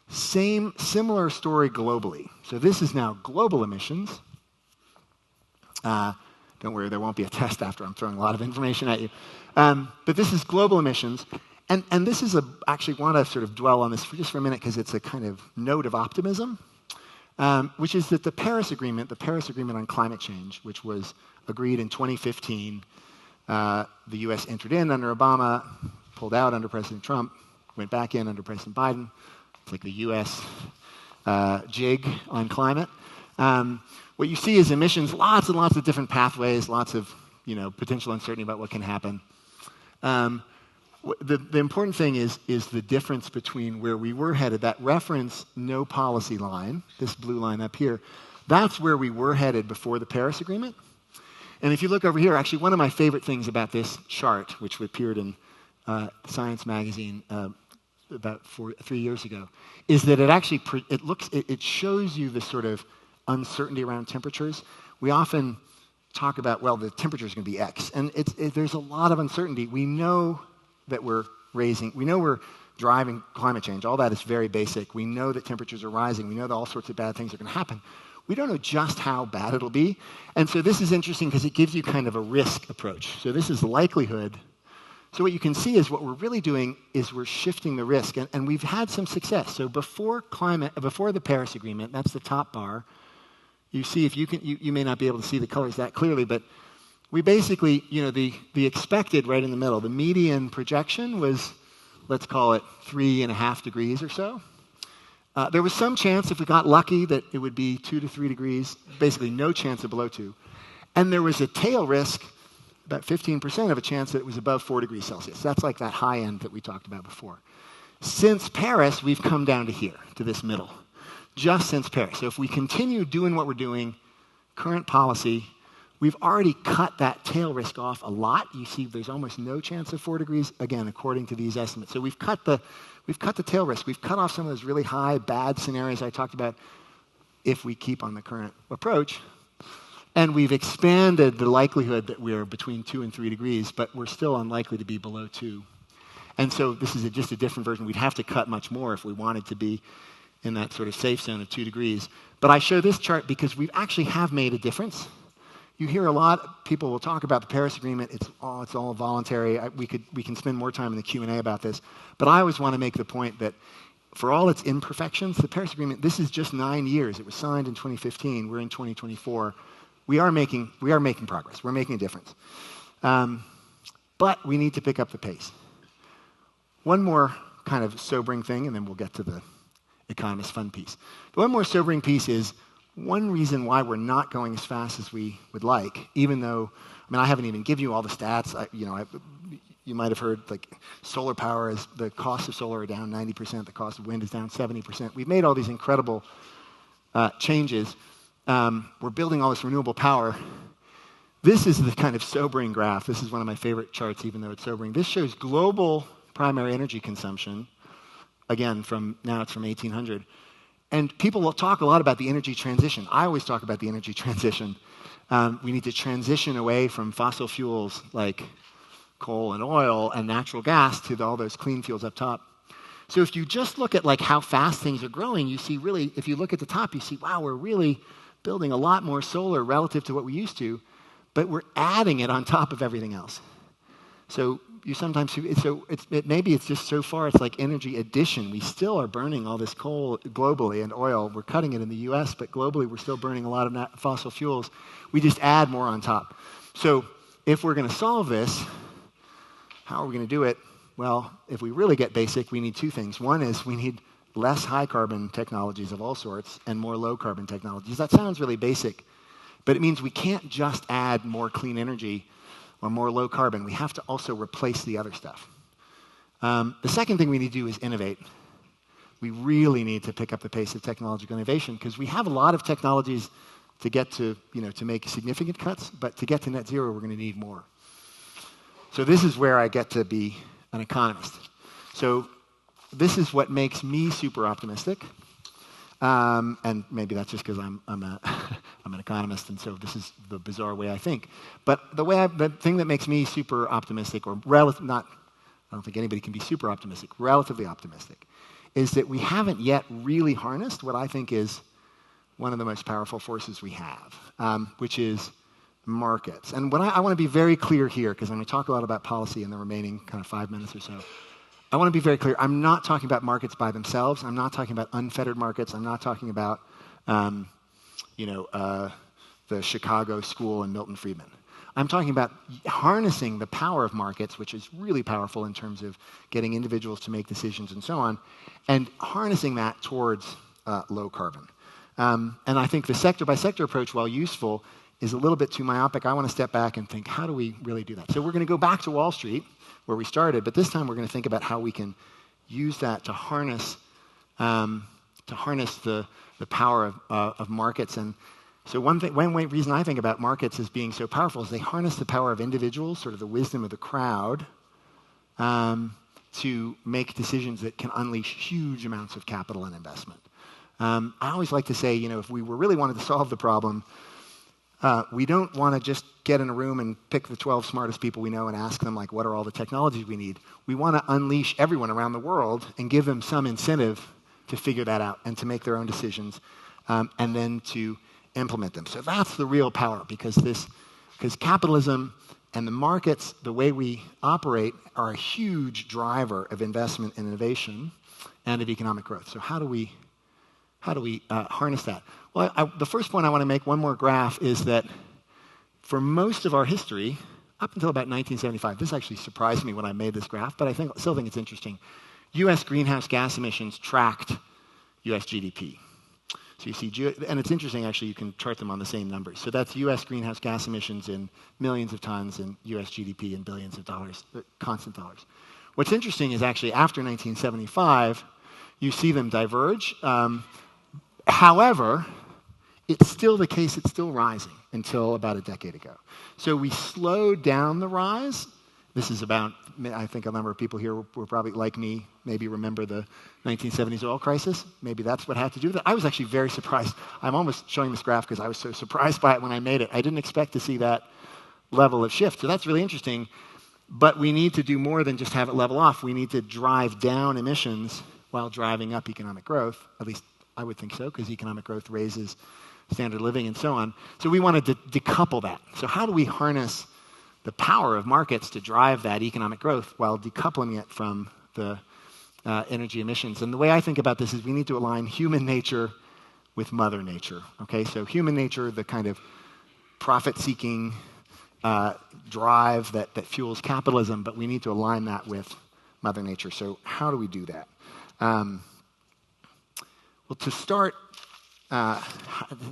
Speaker 1: Similar story globally. So this is now global emissions. Don't worry, there won't be a test after I'm throwing a lot of information at you. But this is global emissions. And this is actually want to sort of dwell on this just for a minute because it's a kind of note of optimism, which is that the Paris Agreement on climate change, which was agreed in 2015, the U.S. entered in under Obama, pulled out under President Trump, went back in under President Biden. It's like the U.S. jig on climate. What you see is emissions, lots and lots of different pathways, lots of potential uncertainty about what can happen. The important thing is the difference between where we were headed. That reference no policy line, this blue line up here, that's where we were headed before the Paris Agreement. And if you look over here, actually one of my favorite things about this chart, which appeared in Science magazine
Speaker 4: about 3 years ago, is that it shows you the sort of uncertainty around temperatures. We often talk about, well, the temperature is going to be X, and there's a lot of uncertainty. We know that we're driving climate change. All that is very basic. We know that temperatures are rising. We know that all sorts of bad things are going to happen. We don't know just how bad it'll be. And so this is interesting because it gives you kind of a risk approach. So this is the likelihood. So what you can see is what we're really doing is we're shifting the risk. And we've had some success. So before the Paris Agreement, that's the top bar. You see, if you may not be able to see the colors that clearly, but we basically, the expected right in the middle, the median projection was, let's call it 3.5 degrees or so. There was some chance, if we got lucky, that it would be 2 to 3 degrees, basically no chance of below 2. And there was a tail risk, about 15% of a chance that it was above 4 degrees Celsius. That's like that high end that we talked about before. Since Paris, we've come down to here, to this middle, just since Paris. So if we continue doing what we're doing, current policy, we've already cut that tail risk off a lot. You see there's almost no chance of 4 degrees, again, according to these estimates. So we've cut the tail risk. We've cut off some of those really high, bad scenarios I talked about if we keep on the current approach. And we've expanded the likelihood that we're between 2 and 3 degrees, but we're still unlikely to be below 2. And so this is just a different version. We'd have to cut much more if we wanted to be in that sort of safe zone of 2 degrees. But I show this chart because we actually have made a difference. You hear a lot, people will talk about the Paris Agreement, it's all voluntary. We can spend more time in the Q&A about this. But I always want to make the point that for all its imperfections, the Paris Agreement, this is just 9 years. It was signed in 2015. We're in 2024. We are making progress. We're making a difference. But we need to pick up the pace. One more kind of sobering thing, and then we'll get to the economist fun piece. The one more sobering piece is one reason why we're not going as fast as we would like, even though, I haven't even given you all the stats. You might have heard, like, solar power is, the cost of solar are down 90%, the cost of wind is down 70%. We've made all these incredible changes. We're building all this renewable power. This is the kind of sobering graph. This is one of my favorite charts, even though it's sobering. This shows global primary energy consumption. Again, it's from 1800. And people will talk a lot about the energy transition. I always talk about the energy transition. We need to transition away from fossil fuels like coal and oil and natural gas to all those clean fuels up top. So if you just look at like how fast things are growing, you see really, if you look at the top, you see, wow, we're really building a lot more solar relative to what we used to, but we're adding it on top of everything else. So you sometimes, maybe it's just so far it's like energy addition. We still are burning all this coal globally and oil. We're cutting it in the US, but globally we're still burning a lot of fossil fuels. We just add more on top. So if we're going to solve this, how are we going to do it? Well, if we really get basic, we need two things. One is we need less high-carbon technologies of all sorts and more low-carbon technologies. That sounds really basic, but it means we can't just add more clean energy or more low-carbon. We have to also replace the other stuff. The second thing we need to do is innovate. We really need to pick up the pace of technological innovation because we have a lot of technologies to get to, to make significant cuts, but to get to net zero, we're going to need more. So this is where I get to be an economist. So this is what makes me super optimistic. And maybe that's just because I'm an economist, and so this is the bizarre way I think. But the thing that makes me super optimistic, or I don't think anybody can be super optimistic, relatively optimistic, is that we haven't yet really harnessed what I think is one of the most powerful forces we have, which is markets. And I want to be very clear here, because I'm going to talk a lot about policy in the remaining kind of 5 minutes or so. I want to be very clear. I'm not talking about markets by themselves. I'm not talking about unfettered markets. I'm not talking about, the Chicago School and Milton Friedman. I'm talking about harnessing the power of markets, which is really powerful in terms of getting individuals to make decisions and so on, and harnessing that towards low carbon. And I think the sector-by-sector approach, while useful, is a little bit too myopic. I want to step back and think, how do we really do that? So we're going to go back to Wall Street, where we started, but this time we're going to think about how we can use that to harness the power of markets. And so one reason I think about markets as being so powerful is they harness the power of individuals, sort of the wisdom of the crowd, to make decisions that can unleash huge amounts of capital and investment. I always like to say, if we really wanted to solve the problem, we don't want to just get in a room and pick the 12 smartest people we know and ask them, what are all the technologies we need? We want to unleash everyone around the world and give them some incentive to figure that out and to make their own decisions and then to implement them. So that's the real power, because capitalism and the markets, the way we operate, are a huge driver of investment and innovation and of economic growth. So how do we harness that? Well, the first point I want to make, one more graph, is that for most of our history, up until about 1975, this actually surprised me when I made this graph, but I still think it's interesting. U.S. greenhouse gas emissions tracked U.S. GDP. So you see, and it's interesting, actually, you can chart them on the same numbers. So that's U.S. greenhouse gas emissions in millions of tons and U.S. GDP in billions of dollars, constant dollars. What's interesting is actually after 1975, you see them diverge. However, it's still the case, it's still rising until about a decade ago. So we slowed down the rise. This is about, I think a number of people here were probably like me, maybe remember the 1970s oil crisis. Maybe that's what had to do with it. I was actually very surprised. I'm almost showing this graph because I was so surprised by it when I made it. I didn't expect to see that level of shift. So that's really interesting. But we need to do more than just have it level off. We need to drive down emissions while driving up economic growth. At least I would think so, because economic growth raises standard of living and so on. So we want to decouple that. So how do we harness the power of markets to drive that economic growth while decoupling it from the energy emissions? And the way I think about this is we need to align human nature with Mother Nature. Okay, so human nature, the kind of profit-seeking drive that fuels capitalism, but we need to align that with Mother Nature. So how do we do that? Well, to start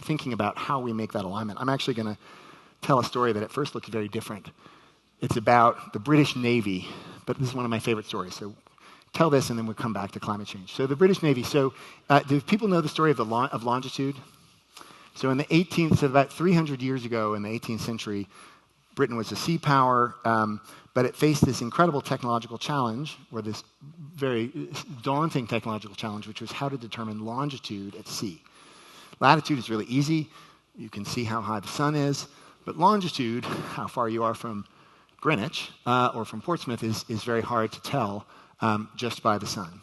Speaker 4: thinking about how we make that alignment, I'm actually going to tell a story that at first looks very different. It's about the British Navy, but this is one of my favorite stories. So tell this, and then we'll come back to climate change. So the British Navy. So do people know the story of longitude? So in the 18th, so about 300 years ago in the 18th century, Britain was a sea power, but it faced this incredible technological challenge, or this very daunting technological challenge, which was how to determine longitude at sea. Latitude is really easy. You can see how high the sun is. But longitude, how far you are from Greenwich or from Portsmouth, is very hard to tell just by the sun.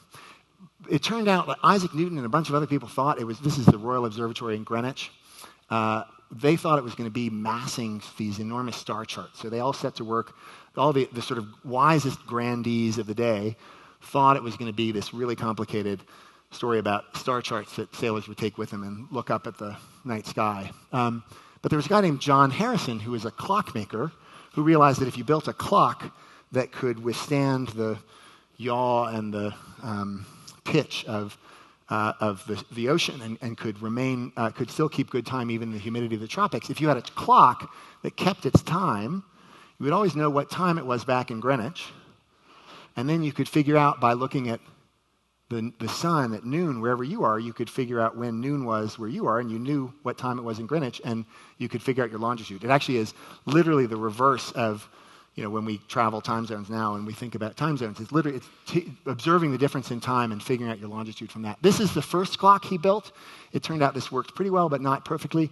Speaker 4: It turned out that Isaac Newton and a bunch of other people thought this is the Royal Observatory in Greenwich. They thought it was going to be massing these enormous star charts. So they all set to work. All the sort of wisest grandees of the day thought it was going to be this really complicated story about star charts that sailors would take with them and look up at the night sky. But there was a guy named John Harrison, who was a clockmaker, who realized that if you built a clock that could withstand the yaw and the pitch of the ocean and could still keep good time even in the humidity of the tropics, if you had a clock that kept its time, you would always know what time it was back in Greenwich, and then you could figure out by looking at the sun at noon, wherever you are, you could figure out when noon was where you are, and you knew what time it was in Greenwich, and you could figure out your longitude. It actually is literally the reverse of, when we travel time zones now and we think about time zones. It's literally observing the difference in time and figuring out your longitude from that. This is the first clock he built. It turned out this worked pretty well, but not perfectly.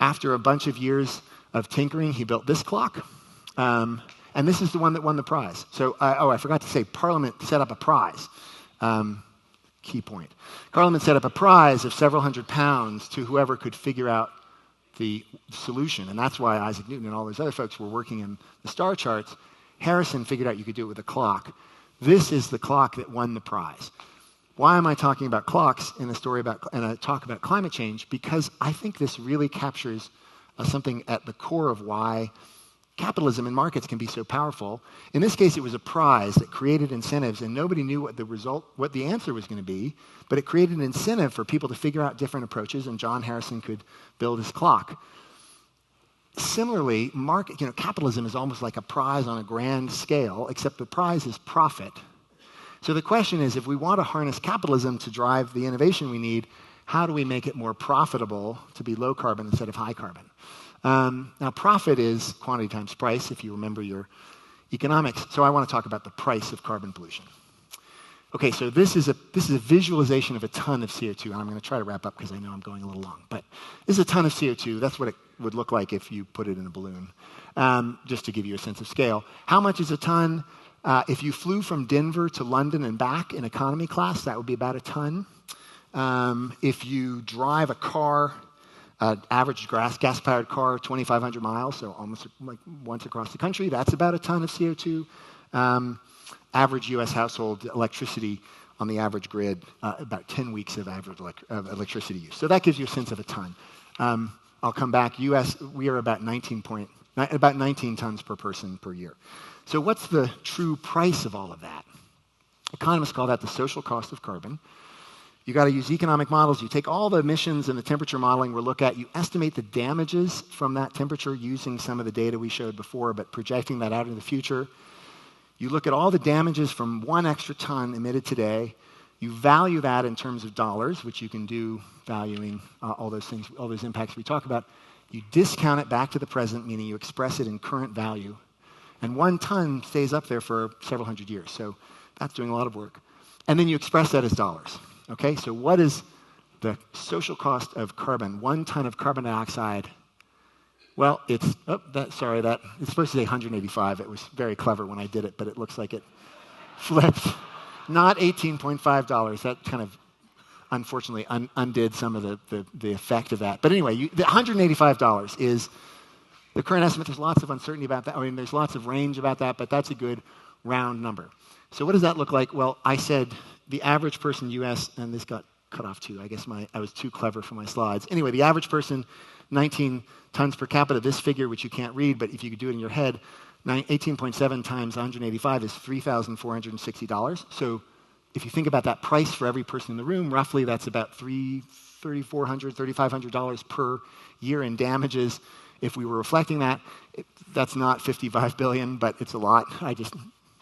Speaker 4: After a bunch of years of tinkering, he built this clock. And this is the one that won the prize. So, I forgot to say, Parliament set up a prize. Key point. Parliament set up a prize of several £100 to whoever could figure out the solution. And that's why Isaac Newton and all those other folks were working in the star charts. Harrison figured out you could do it with a clock. This is the clock that won the prize. Why am I talking about clocks in a story and a talk about climate change? Because I think this really captures something at the core of why capitalism and markets can be so powerful. In this case, it was a prize that created incentives, and nobody knew what the answer was going to be, but it created an incentive for people to figure out different approaches, and John Harrison could build his clock. Similarly, capitalism is almost like a prize on a grand scale, except the prize is profit. So the question is, if we want to harness capitalism to drive the innovation we need, how do we make it more profitable to be low carbon instead of high carbon? Now, profit is quantity times price, if you remember your economics. So I want to talk about the price of carbon pollution. Okay, so this is a visualization of a ton of CO2, and I'm going to try to wrap up because I know I'm going a little long. But this is a ton of CO2. That's what it would look like if you put it in a balloon, just to give you a sense of scale. How much is a ton? If you flew from Denver to London and back in economy class, that would be about a ton. If you drive a car, average gas-powered car, 2,500 miles, so almost like once across the country, that's about a ton of CO2. Average U.S. household electricity on the average grid, about 10 weeks of average electricity use. So that gives you a sense of a ton. I'll come back. U.S., we are about 19 tons per person per year. So what's the true price of all of that? Economists call that the social cost of carbon. You got to use economic models. You take all the emissions and the temperature modeling we'll look at. You estimate the damages from that temperature using some of the data we showed before, but projecting that out into the future. You look at all the damages from 1 extra ton emitted today. You value that in terms of dollars, which you can do valuing all those things, all those impacts we talk about. You discount it back to the present, meaning you express it in current value. And 1 ton stays up there for several hundred years. So that's doing a lot of work. And then you express that as dollars. Okay, so what is the social cost of carbon? 1 ton of carbon dioxide. Well, it's supposed to say 185. It was very clever when I did it, but it looks like it flipped. Not $18.5. That kind of, unfortunately, undid some of the effect of that. But anyway, the $185 is the current estimate. There's lots of uncertainty about that. I mean, there's lots of range about that, but that's a good round number. So what does that look like? Well, I said the average person U.S., and this got cut off too. I guess I was too clever for my slides. Anyway, the average person, 19 tons per capita. This figure, which you can't read, but if you could do it in your head, 18.7 times 185 is $3,460. So if you think about that price for every person in the room, roughly that's about $3,400, $3,500 per year in damages. If we were reflecting that, that's not $55 billion, but it's a lot. I just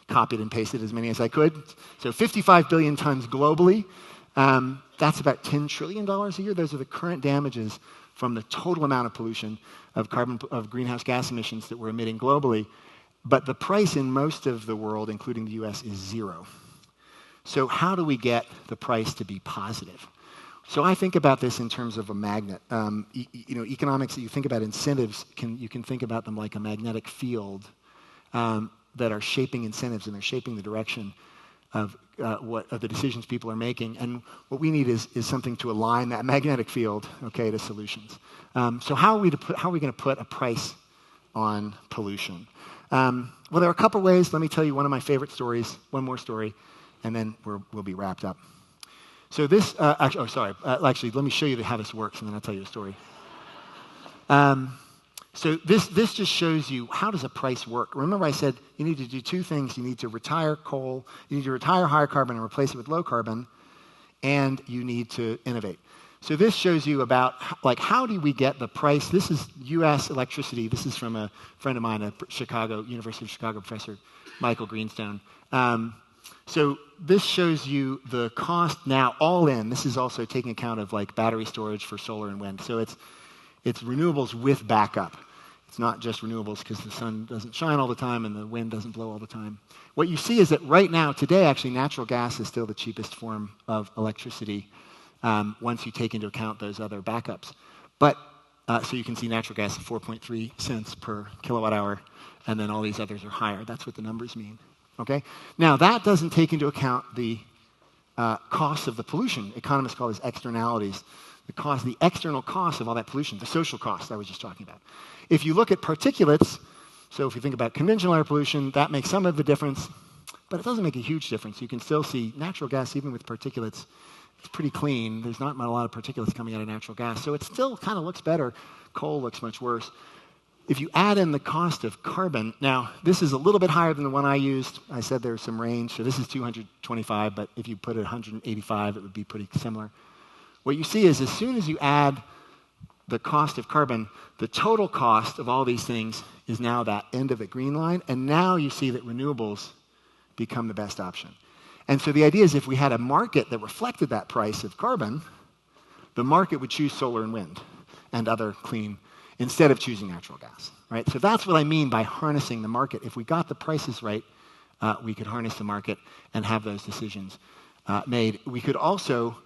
Speaker 4: copied and pasted as many as I could. So 55 billion tons globally. That's about $10 trillion a year. Those are the current damages from the total amount of pollution of greenhouse gas emissions that we're emitting globally. But the price in most of the world, including the U.S., is zero. So how do we get the price to be positive? So I think about this in terms of a magnet. Economics, you think about incentives, you can think about them like a magnetic field that are shaping incentives, and they're shaping the direction of the decisions people are making. And what we need is something to align that magnetic field, okay, to solutions. So how are we going to put a price on pollution? Well, there are a couple ways. Let me tell you one of my favorite stories, one more story, and then we'll be wrapped up. So this, actually, let me show you how this works, and then I'll tell you a story. So this just shows you how does a price work. Remember I said you need to do 2 things. You need to retire coal, you need to retire high carbon and replace it with low carbon, and you need to innovate. So this shows you about how do we get the price. This is U.S. electricity. This is from a friend of mine, a University of Chicago professor, Michael Greenstone. So this shows you the cost now all in. This is also taking account of battery storage for solar and wind. So it's renewables with backup. It's not just renewables because the sun doesn't shine all the time and the wind doesn't blow all the time. What you see is that right now, today, actually, natural gas is still the cheapest form of electricity once you take into account those other backups. But so you can see natural gas at 4.3 cents per kilowatt hour, and then all these others are higher. That's what the numbers mean. Okay? Now, that doesn't take into account the costs of the pollution. Economists call these externalities. The external cost of all that pollution, the social cost I was just talking about. If you look at particulates, so if you think about conventional air pollution, that makes some of the difference, but it doesn't make a huge difference. You can still see natural gas, even with particulates, it's pretty clean. There's not a lot of particulates coming out of natural gas, so it still kind of looks better. Coal looks much worse. If you add in the cost of carbon, now this is a little bit higher than the one I used. I said there's some range, so this is 225, but if you put it 185, it would be pretty similar. What you see is as soon as you add the cost of carbon, the total cost of all these things is now that end of the green line, and now you see that renewables become the best option. And so the idea is if we had a market that reflected that price of carbon, the market would choose solar and wind and other clean instead of choosing natural gas, right? So that's what I mean by harnessing the market. If we got the prices right, we could harness the market and have those decisions made. We could also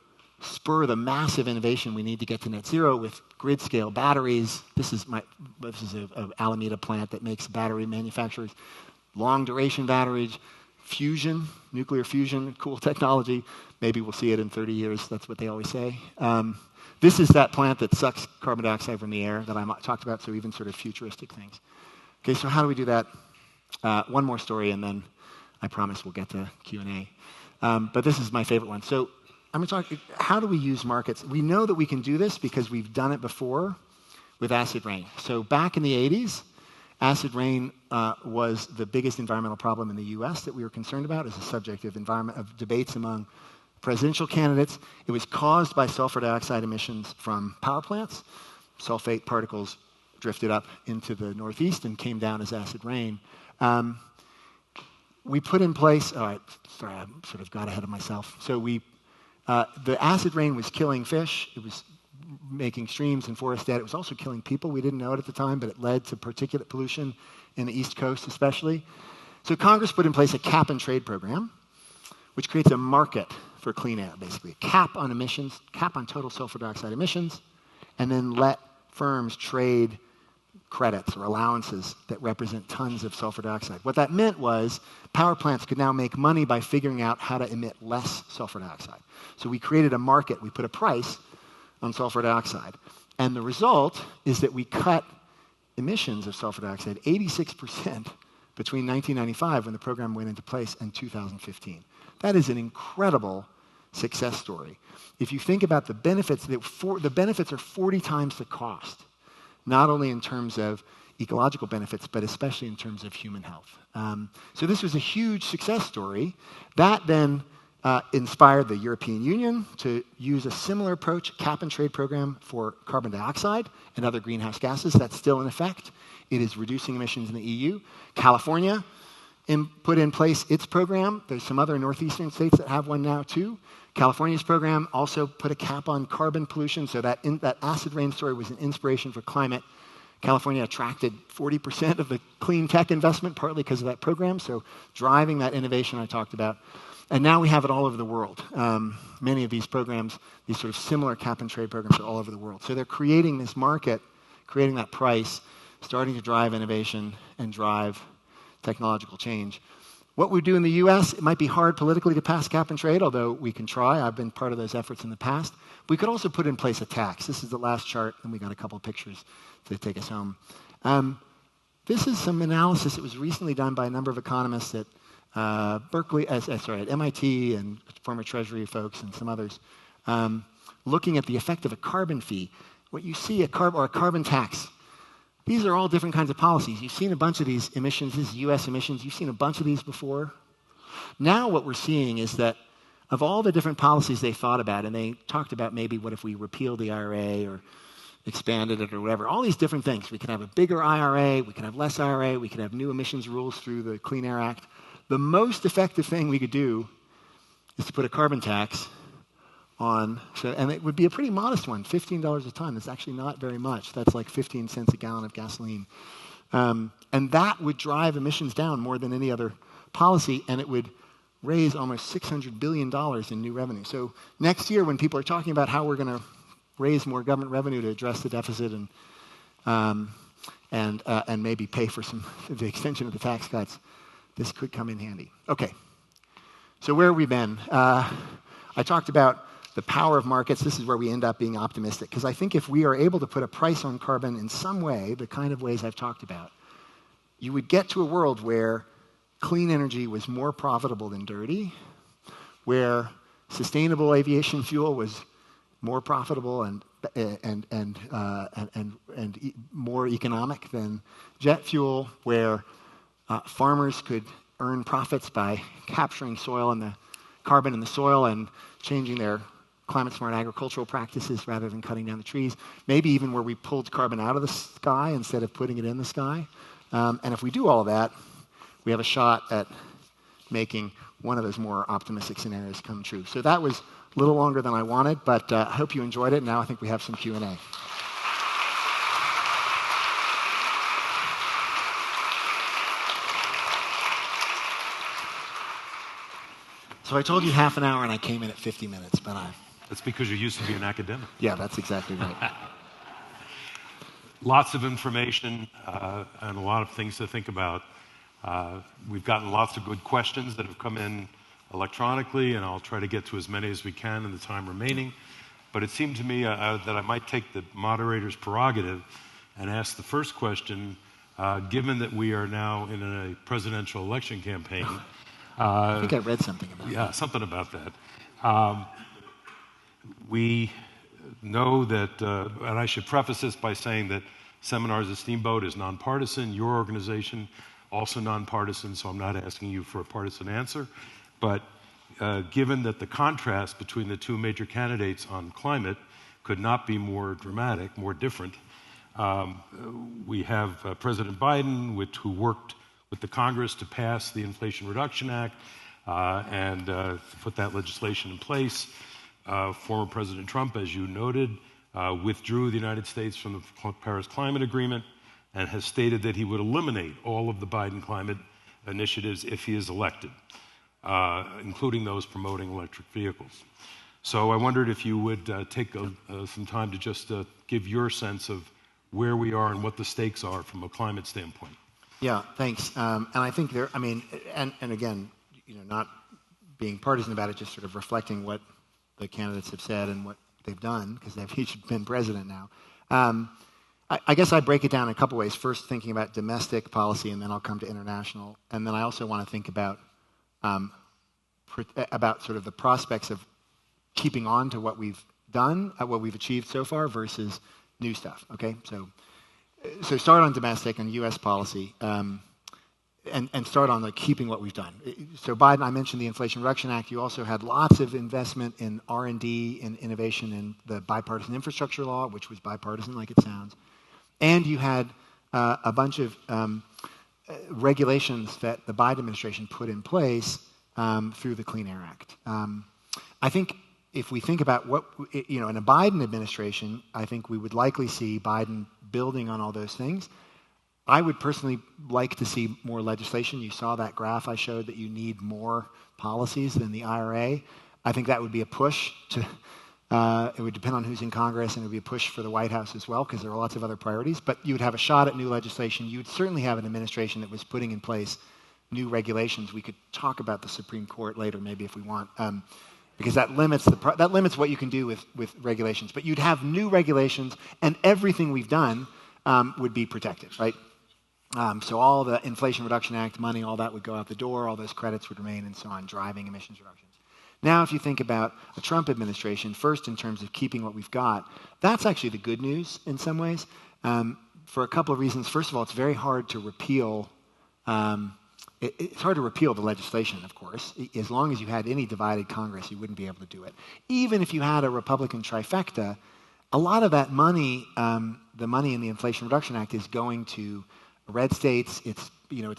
Speaker 4: spur the massive innovation we need to get to net zero with grid-scale batteries. This is a Alameda plant that makes battery manufacturers, long-duration batteries, fusion, nuclear fusion, cool technology. Maybe we'll see it in 30 years. That's what they always say. This is that plant that sucks carbon dioxide from the air that I talked about, so even sort of futuristic things. Okay, so how do we do that? One more story, and then I promise we'll get to Q&A. But this is my favorite one. So I'm going to talk, how do we use markets? We know that we can do this because we've done it before with acid rain. So back in the 80s, acid rain was the biggest environmental problem in the US that we were concerned about as a subject of debates among presidential candidates. It was caused by sulfur dioxide emissions from power plants. Sulfate particles drifted up into the Northeast and came down as acid rain. We put in place, I sort of got ahead of myself. So the acid rain was killing fish. It was making streams and forests dead. It was also killing people. We didn't know it at the time, but it led to particulate pollution in the East Coast especially. So Congress put in place a cap and trade program, which creates a market for clean air, basically. A cap on emissions, cap on total sulfur dioxide emissions, and then let firms trade credits or allowances that represent tons of sulfur dioxide. What that meant was power plants could now make money by figuring out how to emit less sulfur dioxide. So we created a market. We put a price on sulfur dioxide. And the result is that we cut emissions of sulfur dioxide 86% between 1995, when the program went into place, and 2015. That is an incredible success story. If you think about the benefits, the benefits are 40 times the cost, not only in terms of ecological benefits, but especially in terms of human health. So this was a huge success story. That then inspired the European Union to use a similar approach, cap and trade program for carbon dioxide and other greenhouse gases. That's still in effect. It is reducing emissions in the EU. California put in place its program. There's some other northeastern states that have one now too. California's program also put a cap on carbon pollution, so that acid rain story was an inspiration for climate. California attracted 40% of the clean tech investment, partly because of that program, so driving that innovation I talked about. And now we have it all over the world. Many of these programs, these sort of similar cap and trade programs, are all over the world. So they're creating this market, creating that price, starting to drive innovation and drive technological change. What we do in the US, it might be hard politically to pass cap and trade, although we can try. I've been part of those efforts in the past. We could also put in place a tax. This is the last chart, and we got a couple of pictures to take us home. This is some analysis that was recently done by a number of economists at at MIT and former Treasury folks and some others, looking at the effect of a carbon fee. What you see, a carbon tax. These are all different kinds of policies. You've seen a bunch of these emissions. This is US emissions. You've seen a bunch of these before. Now what we're seeing is that of all the different policies they thought about, and they talked about maybe what if we repealed the IRA or expanded it or whatever, all these different things. We could have a bigger IRA, we could have less IRA, we could have new emissions rules through the Clean Air Act. The most effective thing we could do is to put a carbon tax on, and it would be a pretty modest one, $15 a ton. It's actually not very much. That's like 15 cents a gallon of gasoline. And that would drive emissions down more than any other policy, and it would raise almost $600 billion in new revenue. So next year, when people are talking about how we're going to raise more government revenue to address the deficit and maybe pay for some the extension of the tax cuts, this could come in handy. Okay, so where have we been? I talked about the power of markets. This is where we end up being optimistic, because I think if we are able to put a price on carbon in some way, the kind of ways I've talked about, you would get to a world where clean energy was more profitable than dirty, where sustainable aviation fuel was more profitable and more economic than jet fuel, where farmers could earn profits by capturing soil and the carbon in the soil and changing their climate-smart agricultural practices rather than cutting down the trees. Maybe even where we pulled carbon out of the sky instead of putting it in the sky. And if we do all of that, we have a shot at making one of those more optimistic scenarios come true. So that was a little longer than I wanted, but I hope you enjoyed it. Now I think we have some Q&A. So I told you half an hour, and I came in at 50 minutes, but
Speaker 3: That's because you used to be an academic.
Speaker 4: Yeah, that's exactly right.
Speaker 3: Lots of information and a lot of things to think about. We've gotten lots of good questions that have come in electronically, and I'll try to get to as many as we can in the time remaining. But it seemed to me that I might take the moderator's prerogative and ask the first question, given that we are now in a presidential election campaign.
Speaker 4: I think I read something about that.
Speaker 3: Yeah, something about that. We know that, and I should preface this by saying that Seminars at Steamboat is nonpartisan. Your organization, also nonpartisan, so I'm not asking you for a partisan answer. But given that the contrast between the two major candidates on climate could not be more dramatic, more different, we have President Biden, who worked with the Congress to pass the Inflation Reduction Act and to put that legislation in place. Former President Trump, as you noted, withdrew the United States from the Paris Climate Agreement and has stated that he would eliminate all of the Biden climate initiatives if he is elected, including those promoting electric vehicles. So I wondered if you would take some time to just give your sense of where we are and what the stakes are from a climate standpoint.
Speaker 4: Yeah, thanks. And I think and again, not being partisan about it, just sort of reflecting what the candidates have said and what they've done, because they've each been president now. I guess I break it down in a couple ways. First, thinking about domestic policy, and then I'll come to international. And then I also want to think about sort of the prospects of keeping on to what we've done, what we've achieved so far, versus new stuff. Okay, so start on domestic and U.S. policy, and start on keeping what we've done. So Biden, I mentioned the Inflation Reduction Act. You also had lots of investment in R&D and innovation in the bipartisan infrastructure law, which was bipartisan like it sounds. And you had a bunch of regulations that the Biden administration put in place through the Clean Air Act. I think if we think about in a Biden administration, I think we would likely see Biden building on all those things. I would personally like to see more legislation. You saw that graph I showed that you need more policies than the IRA. I think that would be a push to, it would depend on who's in Congress, and it would be a push for the White House as well, because there are lots of other priorities. But you would have a shot at new legislation. You would certainly have an administration that was putting in place new regulations. We could talk about the Supreme Court later, maybe, if we want, because that limits what you can do with regulations. But you'd have new regulations, and everything we've done would be protected, right? So all the Inflation Reduction Act money, all that would go out the door, all those credits would remain, and so on, driving emissions reductions. Now, if you think about a Trump administration, first in terms of keeping what we've got, that's actually the good news in some ways, for a couple of reasons. First of all, it's very hard to repeal. It's hard to repeal the legislation, of course. As long as you had any divided Congress, you wouldn't be able to do it. Even if you had a Republican trifecta, a lot of that money, the money in the Inflation Reduction Act, is going to red states. It's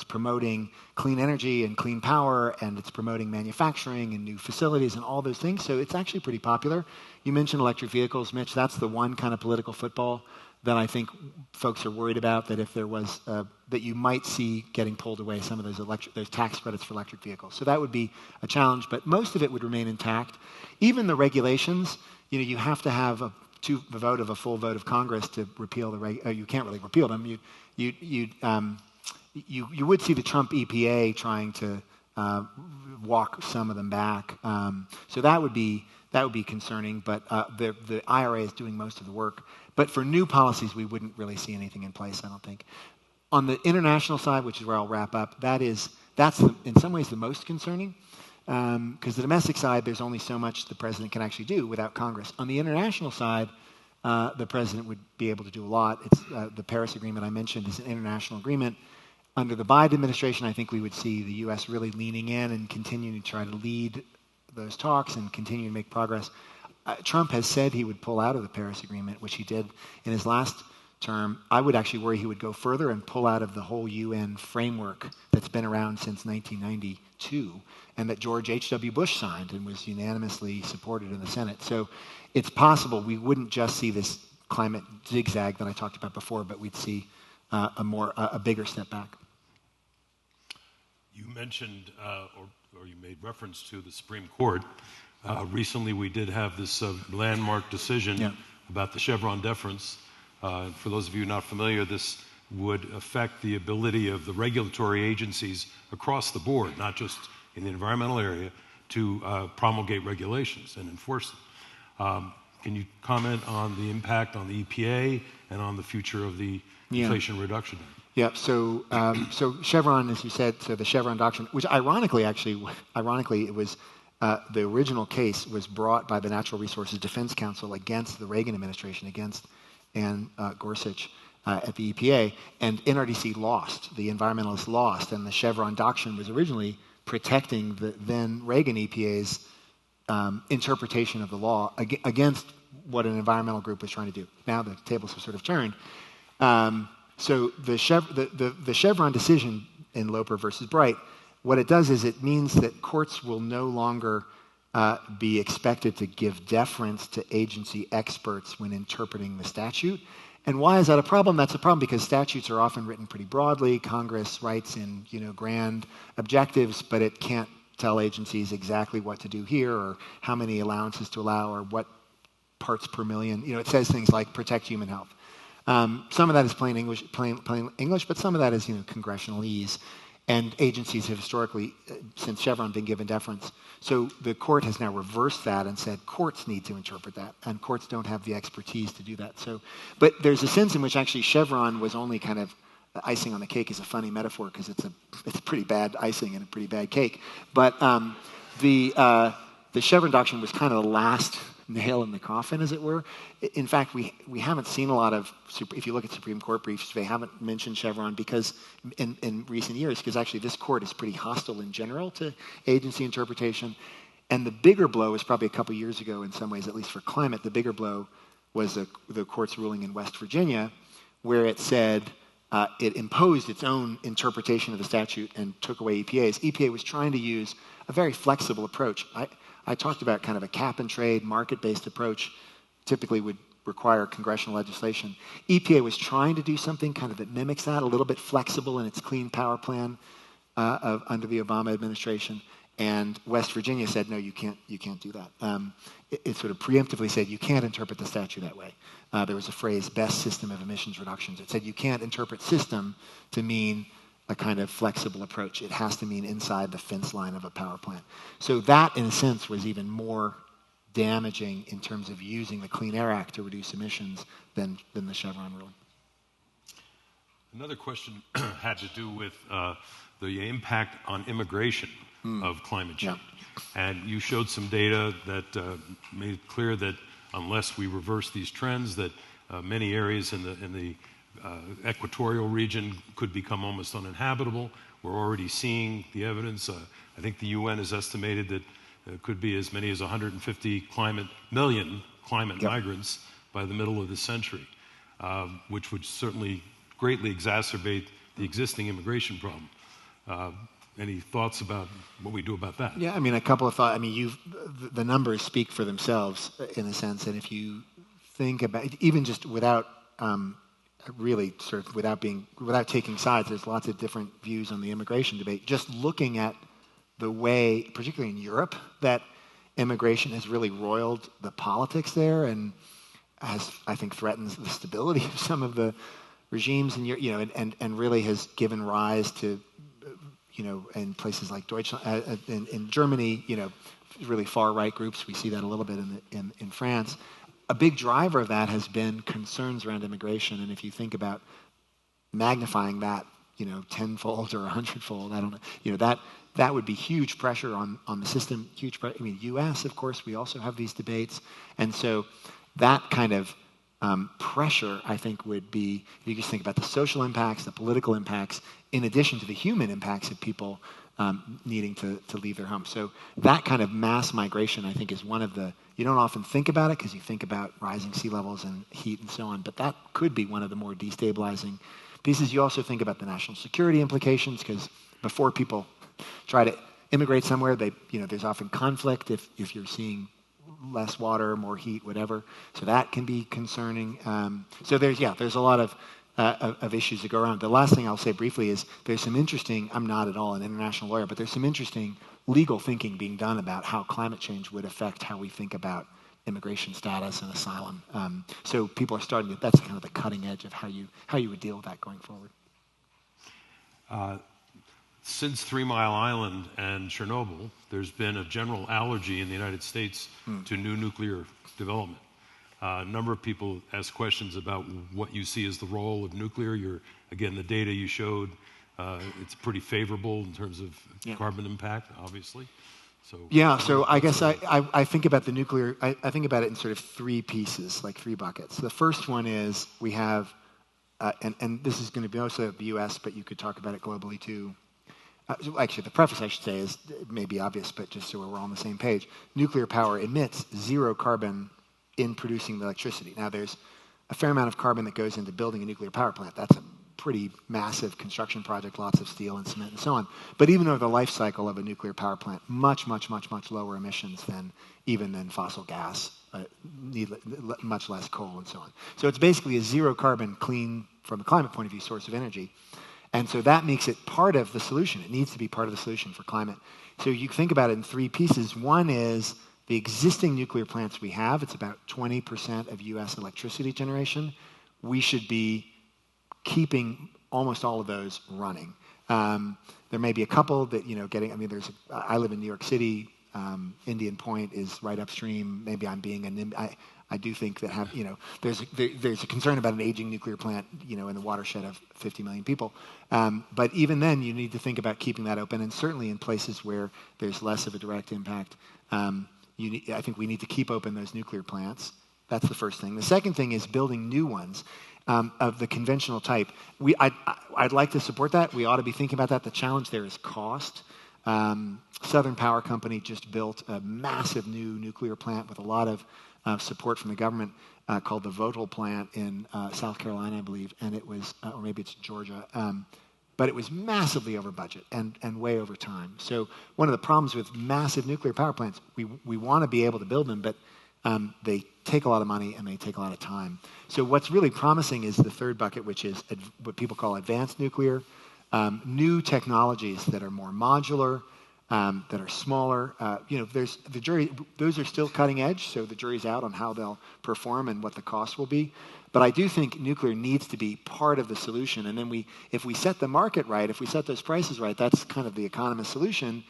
Speaker 4: promoting clean energy and clean power, and it's promoting manufacturing and new facilities and all those things. So it's actually pretty popular. You mentioned electric vehicles, Mitch. That's the one kind of political football that I think folks are worried about, that if there was that you might see getting pulled away, some of those tax credits for electric vehicles. So that would be a challenge, but most of it would remain intact. Even the regulations, you have to have a full vote of Congress to repeal you can't really repeal them. You would see the Trump EPA trying to walk some of them back. So that would be concerning. But the IRA is doing most of the work. But for new policies, we wouldn't really see anything in place, I don't think. On the international side, which is where I'll wrap up, that's in some ways the most concerning. Because the domestic side, there's only so much the president can actually do without Congress. On the international side, the president would be able to do a lot. It's the Paris Agreement I mentioned is an international agreement. Under the Biden administration, I think we would see the U.S. really leaning in and continuing to try to lead those talks and continue to make progress. Trump has said he would pull out of the Paris Agreement, which he did in his last term. I would actually worry he would go further and pull out of the whole UN framework that's been around since 1992 and that George H.W. Bush signed and was unanimously supported in the Senate. So it's possible we wouldn't just see this climate zigzag that I talked about before, but we'd see a bigger step back.
Speaker 3: You mentioned, or or you made reference to the Supreme Court. Recently, we did have this landmark decision about the Chevron deference. For those of you not familiar, this would affect the ability of the regulatory agencies across the board, not just in the environmental area, to promulgate regulations and enforce them. Can you comment on the impact on the EPA and on the future of the Inflation Reduction Act?
Speaker 4: Yeah, so Chevron, as you said, so the Chevron doctrine, which ironically, it was the original case was brought by the Natural Resources Defense Council against the Reagan administration, against Ann Gorsuch at the EPA, and NRDC lost. The environmentalists lost, and the Chevron doctrine was originally protecting the then Reagan EPA's interpretation of the law against what an environmental group was trying to do. Now the tables have sort of turned. So the Chevron decision in Loper versus Bright, what it does is it means that courts will no longer be expected to give deference to agency experts when interpreting the statute. And why is that a problem? That's a problem because statutes are often written pretty broadly. Congress writes in grand objectives, but it can't tell agencies exactly what to do here or how many allowances to allow or what parts per million. It says things like protect human health. Some of that is plain English, but some of that is congressional ease. And agencies have historically, since Chevron, been given deference. So the court has now reversed that and said courts need to interpret that, and courts don't have the expertise to do that. So, but there's a sense in which actually Chevron was only kind of icing on the cake is a funny metaphor because it's pretty bad icing and a pretty bad cake. But the Chevron doctrine was kind of the last nail in the coffin, as it were. In fact, we haven't seen a lot of, if you look at Supreme Court briefs, they haven't mentioned Chevron because in recent years, because actually this court is pretty hostile in general to agency interpretation. And the bigger blow was probably a couple years ago in some ways, at least for climate. The bigger blow was the court's ruling in West Virginia, where it said it imposed its own interpretation of the statute and took away EPA's. EPA was trying to use a very flexible approach. I talked about kind of a cap and trade, market-based approach, typically would require congressional legislation. EPA was trying to do something kind of that mimics that, a little bit flexible in its Clean Power Plan under the Obama administration. And West Virginia said, no, you can't do that. It sort of preemptively said you can't interpret the statute that way. There was a phrase, best system of emissions reductions. It said you can't interpret system to mean a kind of flexible approach. It has to mean inside the fence line of a power plant. So that, in a sense, was even more damaging in terms of using the Clean Air Act to reduce emissions than the Chevron ruling.
Speaker 3: Another question had to do with the impact on immigration of climate change. Yeah. And you showed some data that made it clear that unless we reverse these trends, that many areas in the equatorial region could become almost uninhabitable. We're already seeing the evidence. I think the UN has estimated that it could be as many as 150 million climate migrants by the middle of the century, which would certainly greatly exacerbate the existing immigration problem. Any thoughts about what we do about that?
Speaker 4: Yeah, I mean, a couple of thoughts. I mean, the numbers speak for themselves in a sense, and if you think about it, even just without really sort of without taking sides, there's lots of different views on the immigration debate. Just looking at the way, particularly in Europe, that immigration has really roiled the politics there and has, I think, threatens the stability of some of the regimes in Europe, and really has given rise to, in places like Deutschland, in Germany, really far-right groups. We see that a little bit in France. A big driver of that has been concerns around immigration, and if you think about magnifying that, tenfold or 100-fold, I don't know, that would be huge pressure on the system. Huge pressure. I mean, U.S. of course, we also have these debates, and so that kind of pressure, I think, would be, if you just think about the social impacts, the political impacts, in addition to the human impacts of people needing to leave their homes. So that kind of mass migration, I think, is one of the, you don't often think about it because you think about rising sea levels and heat and so on, but that could be one of the more destabilizing pieces. You also think about the national security implications, because before people try to immigrate somewhere, there's often conflict if you're seeing less water, more heat, whatever. So that can be concerning. So there's a lot of of issues that go around. The last thing I'll say briefly is there's some interesting, I'm not at all an international lawyer, but there's some interesting legal thinking being done about how climate change would affect how we think about immigration status and asylum. So people are starting to, that's kind of the cutting edge of how you would deal with that going forward.
Speaker 3: Since 3 Mile Island and Chernobyl, there's been a general allergy in the United States to new nuclear development. A number of people ask questions about what you see as the role of nuclear. Again, the data you showed, it's pretty favorable in terms of carbon impact, obviously.
Speaker 4: So I guess I think about the nuclear, I think about it in sort of three pieces, like three buckets. The first one is we have, and this is going to be mostly the U.S., but you could talk about it globally too. Actually, the preface I should say is, it may be obvious, but just so we're all on the same page, nuclear power emits zero carbon in producing the electricity. Now, there's a fair amount of carbon that goes into building a nuclear power plant. That's a pretty massive construction project, lots of steel and cement and so on. But even over the life cycle of a nuclear power plant, much, much, much, much lower emissions than fossil gas, much less coal and so on. So it's basically a zero carbon, clean, from a climate point of view, source of energy. And so that makes it part of the solution. It needs to be part of the solution for climate. So you think about it in three pieces. One is the existing nuclear plants we have. It's about 20% of U.S. electricity generation. We should be keeping almost all of those running. There may be a couple that, I live in New York City. Indian Point is right upstream. Maybe I'm being I do think that there's a concern about an aging nuclear plant, in the watershed of 50 million people. But even then, you need to think about keeping that open, and certainly in places where there's less of a direct impact, I think we need to keep open those nuclear plants. That's the first thing. The second thing is building new ones of the conventional type. I'd like to support that. We ought to be thinking about that. The challenge there is cost. Southern Power Company just built a massive new nuclear plant with a lot of support from the government called the Vogtle plant in South Carolina, I believe, and it was, or maybe it's Georgia, but it was massively over budget and way over time. So one of the problems with massive nuclear power plants, we want to be able to build them, but they take a lot of money and they take a lot of time. So what's really promising is the third bucket, which is what people call advanced nuclear, new technologies that are more modular, that are smaller. There's the jury; those are still cutting edge, so the jury's out on how they'll perform and what the cost will be. But I do think nuclear needs to be part of the solution. And then if we set the market right, if we set those prices right, that's kind of the economist solution.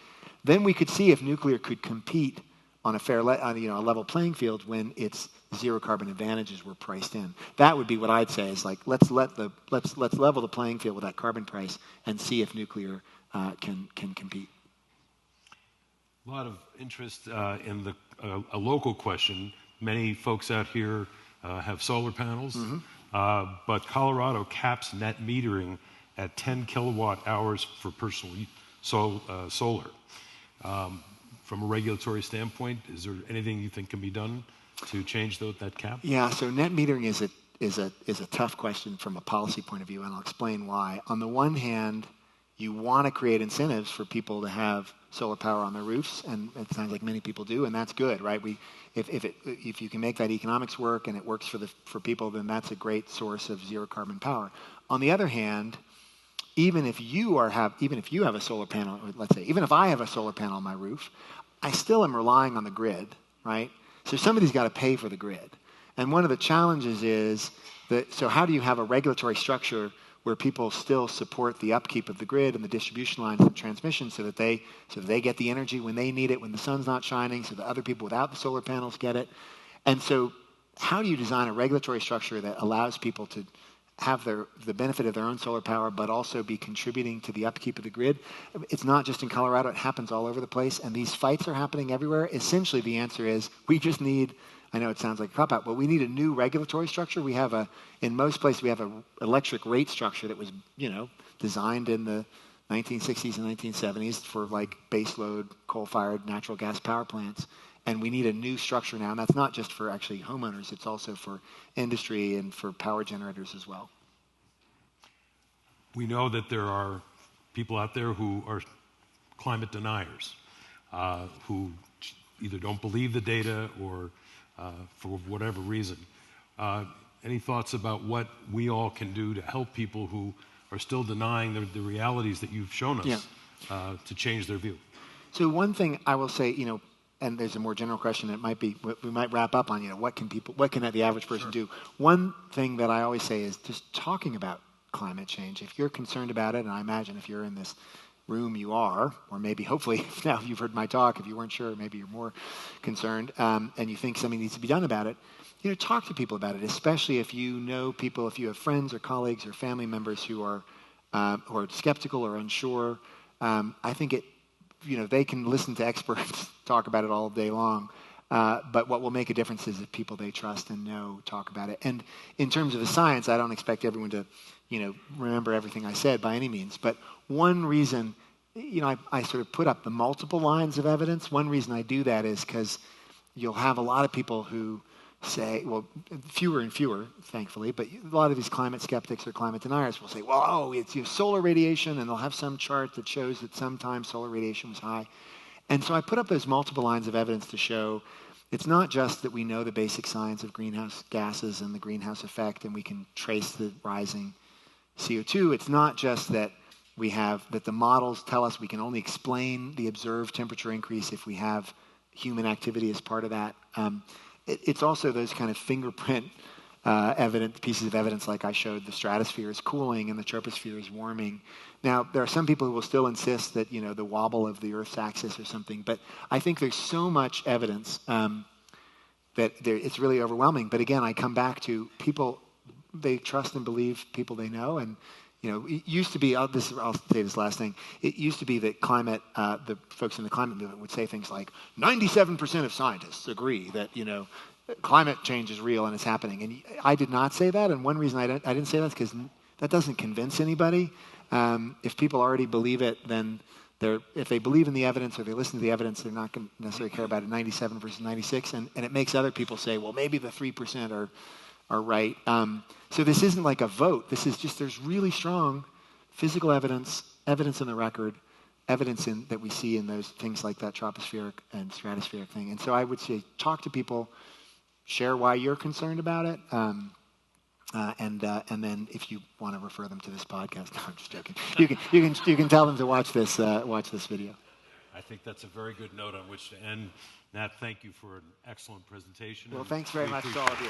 Speaker 4: Then we could see if nuclear could compete on a a level playing field when its zero carbon advantages were priced in. That would be what I'd say is like let's level the playing field with that carbon price and see if nuclear can compete.
Speaker 3: A lot of interest in a local question. Many folks out here have solar panels, but Colorado caps net metering at 10 kilowatt hours for personal solar. From a regulatory standpoint, is there anything you think can be done to change that cap?
Speaker 4: Yeah, so net metering is a tough question from a policy point of view, and I'll explain why. On the one hand, you want to create incentives for people to have solar power on their roofs, and it sounds like many people do, and that's good, right? If you can make that economics work and it works for people, then that's a great source of zero carbon power. On the other hand, even if you have a solar panel, let's say, even if I have a solar panel on my roof, I still am relying on the grid, right? So somebody's got to pay for the grid. And one of the challenges is so how do you have a regulatory structure where people still support the upkeep of the grid and the distribution lines and transmission so that they get the energy when they need it, when the sun's not shining, so that other people without the solar panels get it. And so how do you design a regulatory structure that allows people to have the benefit of their own solar power, but also be contributing to the upkeep of the grid? It's not just in Colorado, it happens all over the place, and these fights are happening everywhere. Essentially, the answer is we just need, I know it sounds like a cop-out, but we need a new regulatory structure. In most places, we have an electric rate structure that was, designed in the 1960s and 1970s for like baseload coal-fired natural gas power plants. And we need a new structure now, and that's not just for actually homeowners, it's also for industry and for power generators as well.
Speaker 3: We know that there are people out there who are climate deniers, who either don't believe the data or for whatever reason.
Speaker 5: Any thoughts about what we all can do to help people who are still denying the realities that you've shown us to change their view?
Speaker 4: So one thing I will say, and there's a more general question that might be, we might wrap up on, what can the average person do? One thing that I always say is just talking about climate change. If you're concerned about it, and I imagine if you're in this room you are, or maybe hopefully now you've heard my talk, if you weren't sure, maybe you're more concerned, and you think something needs to be done about it, talk to people about it, especially if you know people, if you have friends or colleagues or family members who are skeptical or unsure. I think they can listen to experts talk about it all day long, but what will make a difference is if people they trust and know talk about it. And in terms of the science, I don't expect everyone to, remember everything I said by any means, but one reason, I sort of put up the multiple lines of evidence. One reason I do that is because you'll have a lot of people who say, well, fewer and fewer, thankfully, but a lot of these climate skeptics or climate deniers will say, well, it's solar radiation, and they'll have some chart that shows that sometimes solar radiation was high. And so I put up those multiple lines of evidence to show it's not just that we know the basic science of greenhouse gases and the greenhouse effect, and we can trace the rising CO2. It's not just that that the models tell us we can only explain the observed temperature increase if we have human activity as part of that. It's also those kind of fingerprint pieces of evidence, like I showed the stratosphere is cooling and the troposphere is warming. Now, there are some people who will still insist that, the wobble of the Earth's axis or something, but I think there's so much evidence that it's really overwhelming. But again, I come back to people, they trust and believe people they know, and it used to be, I'll say this last thing, it used to be that the folks in the climate movement would say things like, 97% of scientists agree that, climate change is real and it's happening. And I did not say that, and one reason I didn't say that is because that doesn't convince anybody. If people already believe it, then if they believe in the evidence or they listen to the evidence, they're not going to necessarily care about it, 97 versus 96, and it makes other people say, well, maybe the 3% are right. So this isn't like a vote. This is just, there's really strong physical evidence in the record, evidence that we see in those things like that tropospheric and stratospheric thing. And so I would say, talk to people, share why you're concerned about it, and then if you want to refer them to this podcast, no, I'm just joking. You can tell them to watch this video.
Speaker 5: I think that's a very good note on which to end. Nat, thank you for an excellent presentation.
Speaker 4: Well, thanks very much to all of you.